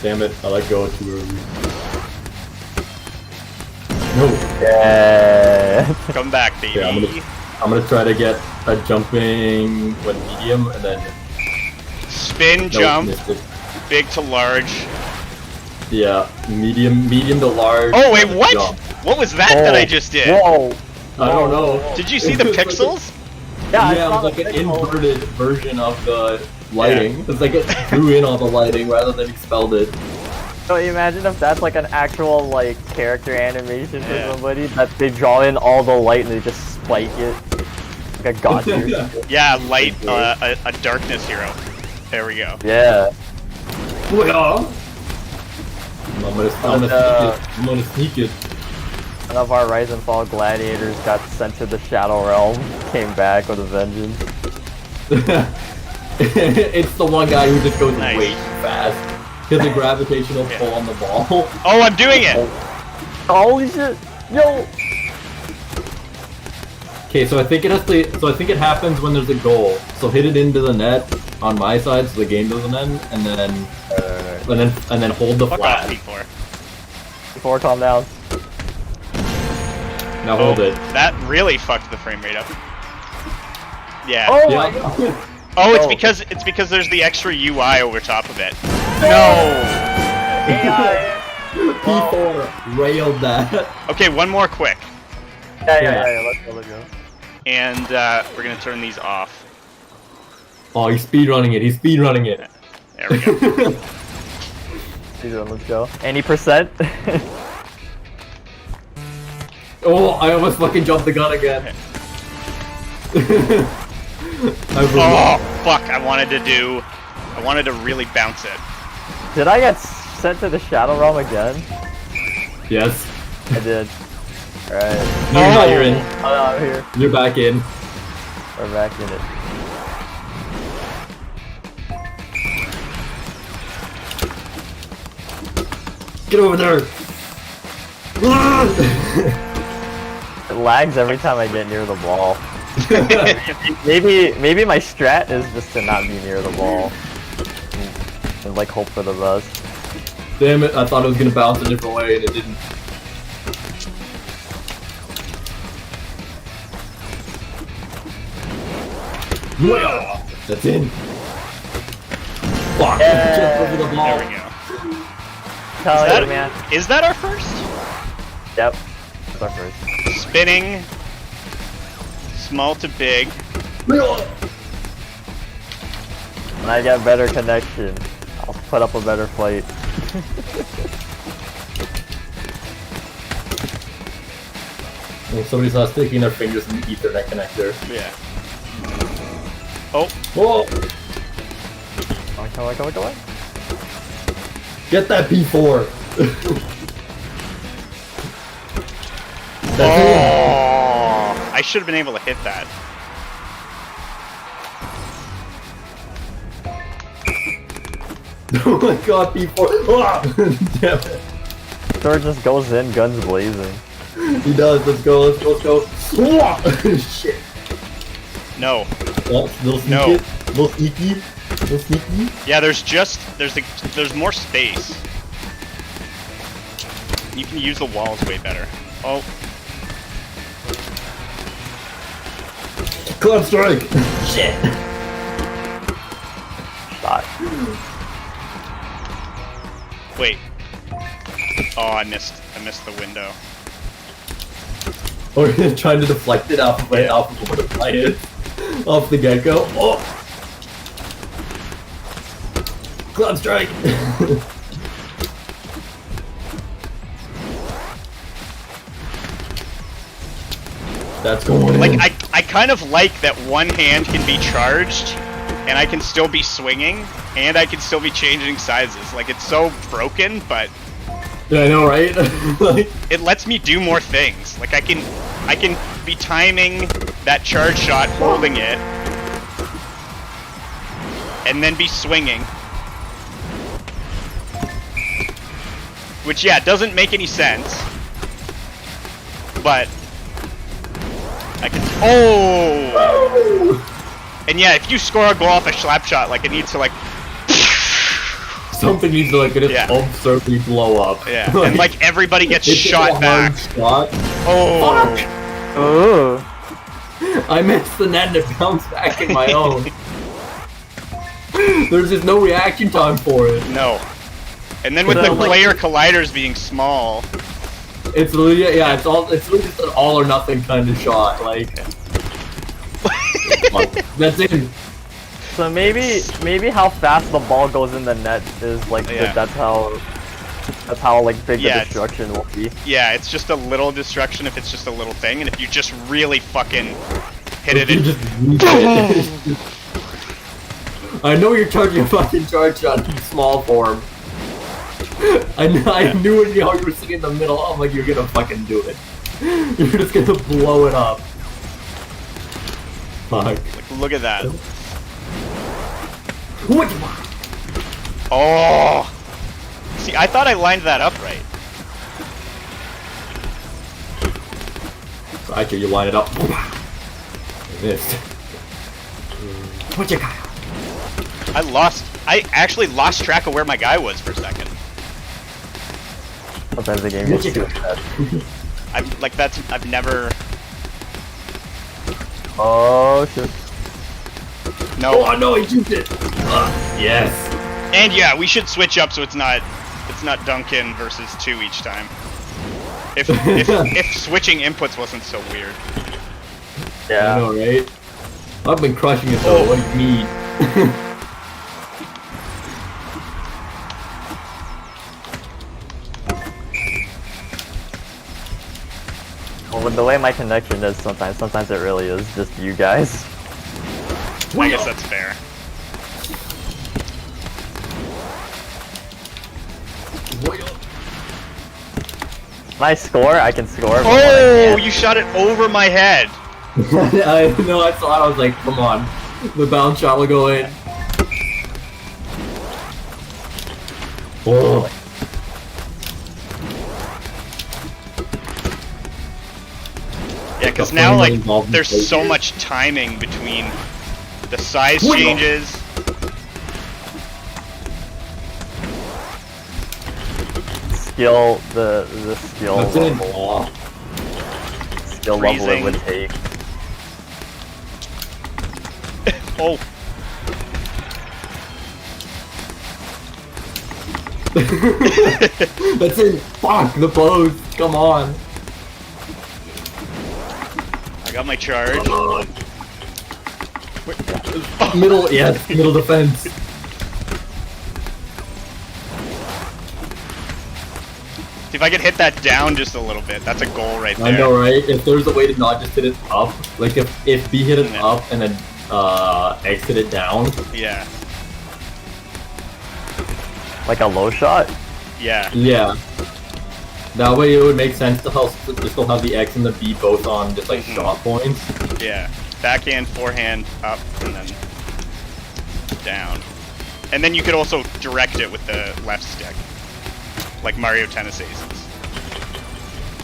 Damn it, I let go too early. No. Yeah. come back, baby. Yeah, I'm gonna try to get a jumping when medium and then Spin, no, jump, missed it. big to large. Yeah, medium to large. Oh wait, and what? jump. What was that Oh. I just did? Whoa. I don't know. Did you see the pixels? Yeah, I Yeah, it saw was like the an pixel. inverted version of the lighting. It's like it drew in all the lighting rather than expelled it. So imagine if that's like an actual like character animation for Yeah. somebody that they draw in all the light and they just spike it like a god tier. Yeah, light, a darkness hero. There we go. Yeah. I'm gonna sneak it. One of our Rise and Fall gladiators got sent to the Shadow Realm, came back with a vengeance. It's the one guy who just goes Nice. way too fast. Because the gravitational Yeah. pull on the ball. Oh, I'm doing it! Holy shit! Yo! Okay, so I think it has to. So I think it happens when there's a goal. So hit it into the net on my side, so the game doesn't end, and then hold the Fuck off, flag. P4. Before calm down. Now hold it. That really fucked the frame rate up. Yeah. Oh Yeah. my god! Oh, it's Oh. because there's the extra UI over top of it. No. P4 railed that. Okay, one more quick, Yeah, let's go. and we're gonna turn these off. Oh, he's speedrunning it. He's speedrunning it. There we go. Let's go. Any percent? Oh, I almost fucking jumped the gun again. Oh fuck! I wanted to really bounce it. Did I get sent to the Shadow Realm again? Yes. I did. Alright. No, you're not. You're in. Oh no, I'm here. You're back in. We're back in it. Get over there. It lags every time I get near the ball. Maybe my strat is just to not be near the ball. And like hope for the best. Damn it! I thought it was gonna bounce a different way, and it didn't. That's in. Fuck! Yeah. Jump over the ball. There we go. Tell Is you, that, man. is that our first? Yep. That's our first. Spinning. Small to big. When I get better connection, I'll put up a better fight. When somebody starts sticking their fingers in the Ethernet connector. Yeah. Oh, Whoa! Come on. Get that P4! That's oh! I should have been able to hit that. it! Oh my god, P4! Ah! Damn it! Thor just goes in, guns blazing. He does, let's go. Shit. No. Oh, little sneaky. No. Little sneaky. Little sneaky. Yeah, there's more space. You can use the walls way better. Oh, Club strike! Shit! Shot. wait. Oh, I missed the window. Or trying to deflect it off of where the fly is. Off the get-go. Oh! Club strike! That's going Like in. I kind of like that one hand can be charged and I can still be swinging, and I can still be changing sizes. Like, it's so broken, but Yeah, I know, right? Like, it lets me do more things. Like, I can be timing that charge shot, holding it, and then be swinging. Which, yeah, doesn't make any sense. But I can. Oh! And yeah, if you score a goal off a slap shot, like, it needs to, like. something needs to, like, just Yeah. absurdly blow up. Yeah, and, like, everybody gets it's just shot a back. hard shot. Oh! Fuck! Ooh. I missed the net and it bounced back in my own. There's just no reaction time for it. No. And then with But the I'm like- player colliders being small. It's really, yeah, it's really just an all or nothing kind of shot. Like, that's it. So maybe how fast the ball goes in the net is like Yeah. that's how like big Yeah, the destruction will be. Yeah, it's just a little destruction if it's just a little thing, and if you just really fucking hit it You in. just reach it. I know you're charging a fucking charge shot in small form. I knew it, how you were sitting in the middle. I'm like, you're gonna fucking do it. You're just gonna blow it up. Fuck. Like, look at that. What? Oh! See, I thought I lined that up right. So actually, you line it up. Missed. What you got? I actually lost track of where my guy was for a second. Sometimes the game gets too intense. I've never. Oh shit. No. Oh no, he juked it. Yes. And yeah, we should switch up so it's not Duncan versus 2 each time. If switching inputs wasn't so weird. I Yeah. know, right? I've been crushing it though. What do you need? Well, with the way my connection is, sometimes it really is just you guys. I guess that's fair. My score, I can score. But Oh, you shot it over my head. I know, I saw it, I was like, come on. The bounce shot will go in. Oh. Yeah, because The now, frame like, involved in there's play so here. much timing between the size Wait. changes. skill, the skill That's in. level, Aw. skill level it would Freezing. take. Oh, That's it. Fuck the pose. Come on. I got my charge. Middle, yes, middle defense. See if I could hit that down just a little bit. That's a goal right there. I know, right? If there's a way to not just hit it up, like if B hit it Yeah. up and then exit it down. Yeah, Like a low shot? yeah. Yeah. That way it would make sense to still have the X and the B both on just like Mhm. shot points. Yeah. Backhand, forehand, up, and then down. And then you could also direct it with the left stick. Like Mario Tennis Aces.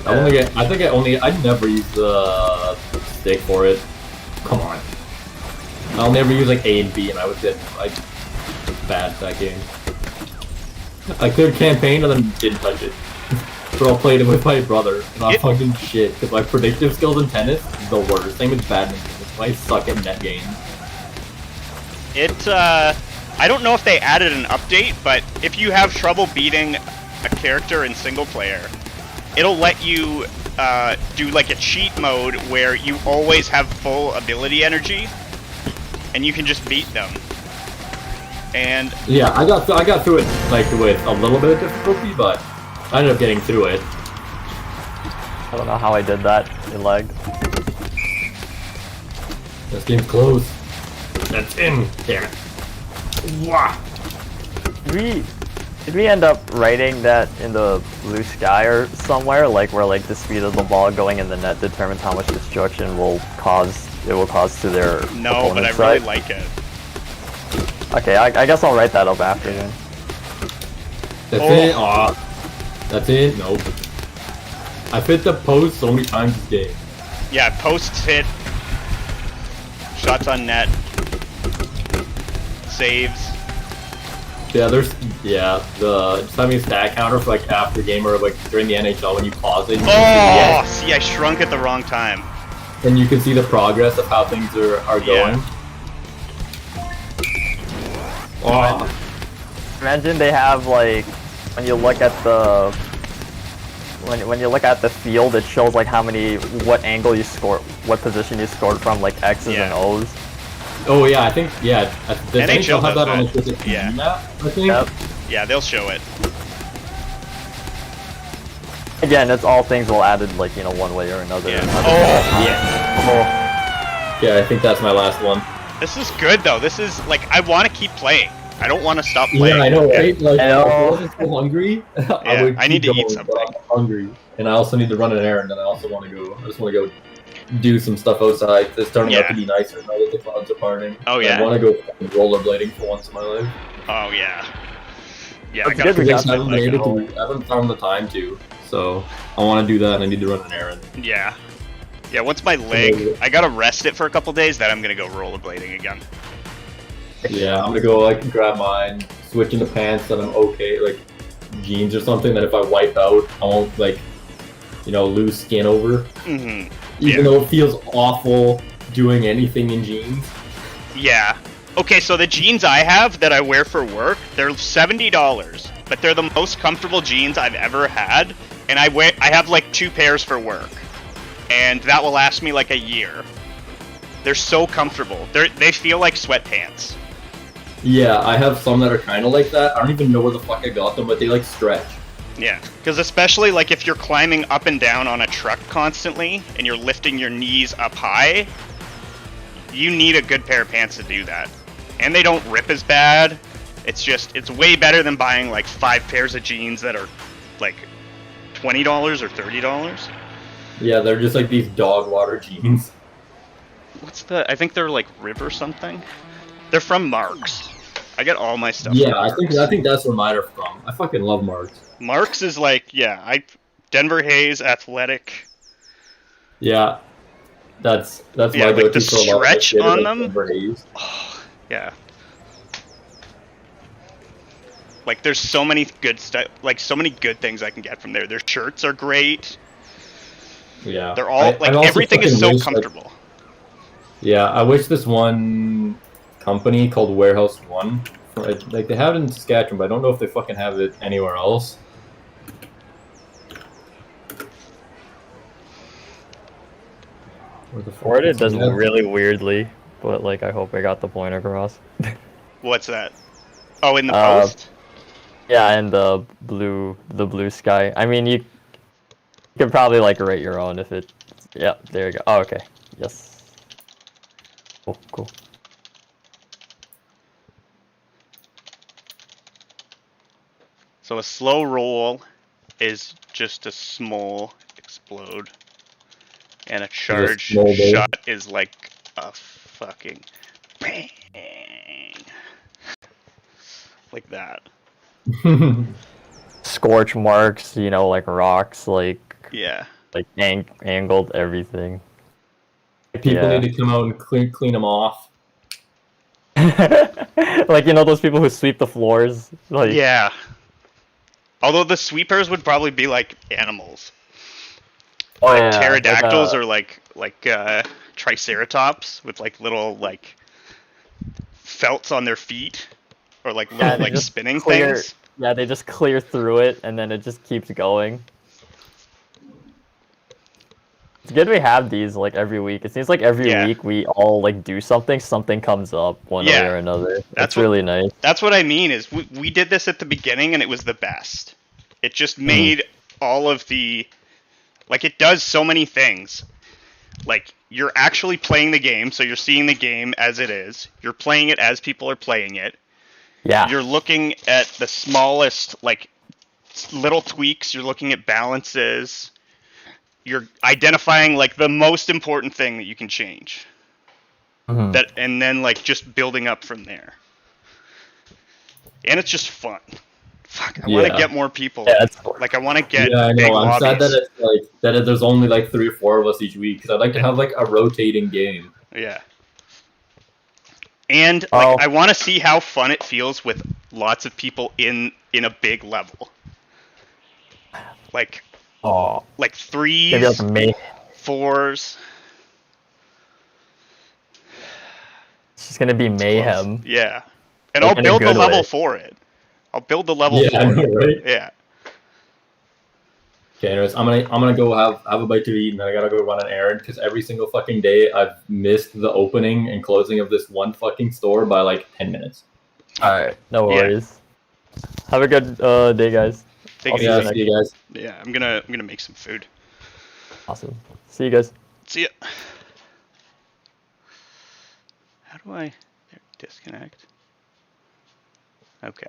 I never use the stick for it. Come on. I'll never use like A and B and I would get like bad at that game. I cleared campaign and then didn't touch it. But I'll play it with my brother and I'm It- fucking shit because my predictive skills in tennis is the worst. Same with badminton. I suck at net games. I don't know if they added an update, but if you have trouble beating a character in single player, it'll let you do like a cheat mode where you always have full ability energy, and you can just beat them. And Yeah, I got through it like with a little bit of difficulty, but I ended up getting through it. I don't know how I did that. It lagged. This game's close. That's in. Damn it. Wah. Did we end up writing that in the blue sky or somewhere, like where like the speed of the ball going in the net determines how much destruction it will cause to their No, but I opponent's really side? like it. Okay, I guess I'll write that up after then. That's Oh. it. Aw. That's it. Nope. I've hit the post so many times this game. Yeah, posts hit. Shots on net. Saves. Yeah, just having a stat counter for like after game or like during the NHL when you pause it. Oh, see, I shrunk at the wrong time. And you can see the progress of how things are going. Oh, Imagine they have like when you look at the when you look at the field, it shows like what angle you scored, what position you scored from, like X's Yeah. and O's. oh yeah, I think does NHL NHL have does that on that. the specific Yeah. map? I think. Yep. Yeah, they'll show it. Again, it's all things will added like one way or another. Yeah. Yeah. Yeah, I think that's my last one. This is good though. This is like I want to keep playing. I don't want to stop playing. Yeah, I know, right? Like, I know. if I wasn't so hungry, I would I need keep to eat going, something. but I'm hungry, and I also need to run an errand, and I also want to go. I just want to go do some stuff outside. It's turning out to be nicer now that the clouds are parting. Oh, yeah. I want to go fucking rollerblading for once in my life. Oh yeah. Yeah, That's I gotta good we fix got my I haven't, that, leg made like, it to, I haven't found the time to, so I want to do that, and I need to run an errand. Yeah. Yeah, once my leg, I gotta rest it for a couple days, then I'm gonna go rollerblading again. Yeah, I'm gonna go like grab mine, switch into pants that I'm okay, like jeans or something. That if I wipe out, I won't like, lose skin over. Mm-hmm. Even though it feels awful doing anything in jeans. Yeah. Okay, so the jeans I have that I wear for work, they're $70, but they're the most comfortable jeans I've ever had, and I have like 2 pairs for work, and that will last me like a year. They're so comfortable. They feel like sweatpants. Yeah, I have some that are kind of like that. I don't even know where the fuck I got them, but they like stretch. Yeah, because especially like if you're climbing up and down on a truck constantly and you're lifting your knees up high, you need a good pair of pants to do that. And they don't rip as bad. It's way better than buying like 5 pairs of jeans that are like $20 or $30. Yeah, they're just like these dog water jeans. I think they're like Riv or something. They're from Marks. I get all my stuff Yeah, from Marks. I think that's where mine are from. I fucking love Marks. Marks is like, Denver Hayes Athletic. Yeah, that's my Yeah, like go-to the for a lot of stretch shit, on like them? Denver Hayes. Yeah. Like there's so many good stuff, like so many good things I can get from there. Their shirts are great. Yeah, They're all I also everything is fucking so wish, like, comfortable. yeah, I wish this one company called Warehouse One, like they have it in Saskatchewan, but I don't know if they fucking have it anywhere else. Where the fuck Worded is does that? really weirdly, but like I hope I got the point across. What's that? Oh, in the Uh, post? Yeah, and the blue sky. I mean, you can probably like rate your own if it. Yeah, there you go. Oh, okay. Yes. Cool. So a slow roll is just a small explode. And a charge small roll. shot is like a fucking bang. Like that. Scorch marks, like rocks, like Yeah. angled everything. People Yeah. need to come out and clean them off. Like those people who sweep the floors. Like Yeah. Although the sweepers would probably be like animals. oh, yeah, Pterodactyls like, or like triceratops with like little like felts on their feet or like little they like just spinning clear- things. Yeah, they just clear through it and then it just keeps going. It's good we have these like every week. It seems like every Yeah. week we all like do something comes up one way Yeah. or another. That's That's what- really nice. That's what I mean is we did this at the beginning and it was the best. It just Mm-hmm. made all of the like it does so many things. Like, you're actually playing the game, so you're seeing the game as it is. You're playing it as people are playing it. Yeah. You're looking at the smallest, like, little tweaks. You're looking at balances. You're identifying, like, the most important thing that you can change. Mhm. That, and then, like, just building up from there. And it's just fun. Fuck, I want to Yeah. get more people. Yeah, it's Like, I want to get Yeah, I big know. I'm lobbies. sad that it's like that there's only like 3 or 4 of us each week because I'd like to have like a rotating game. Yeah. And like, Oh. I want to see how fun it feels with lots of people in a big level. Like Oh. like threes, Maybe like me. fours. It's just gonna be mayhem. Yeah. And Like, I'll in a build the good level way. for it. I'll build the level Yeah, I for know, it. right? Yeah. Okay, anyways, I'm gonna go have a bite to eat and then I gotta go run an errand because every single fucking day I've missed the opening and closing of this one fucking store by like 10 minutes. Alright, no Yeah. worries. Have a good day, guys. Take it I'll Yeah, easy. see you guys. Yeah, I'm gonna make some food. Awesome. See you guys. See ya. How do I disconnect? Okay.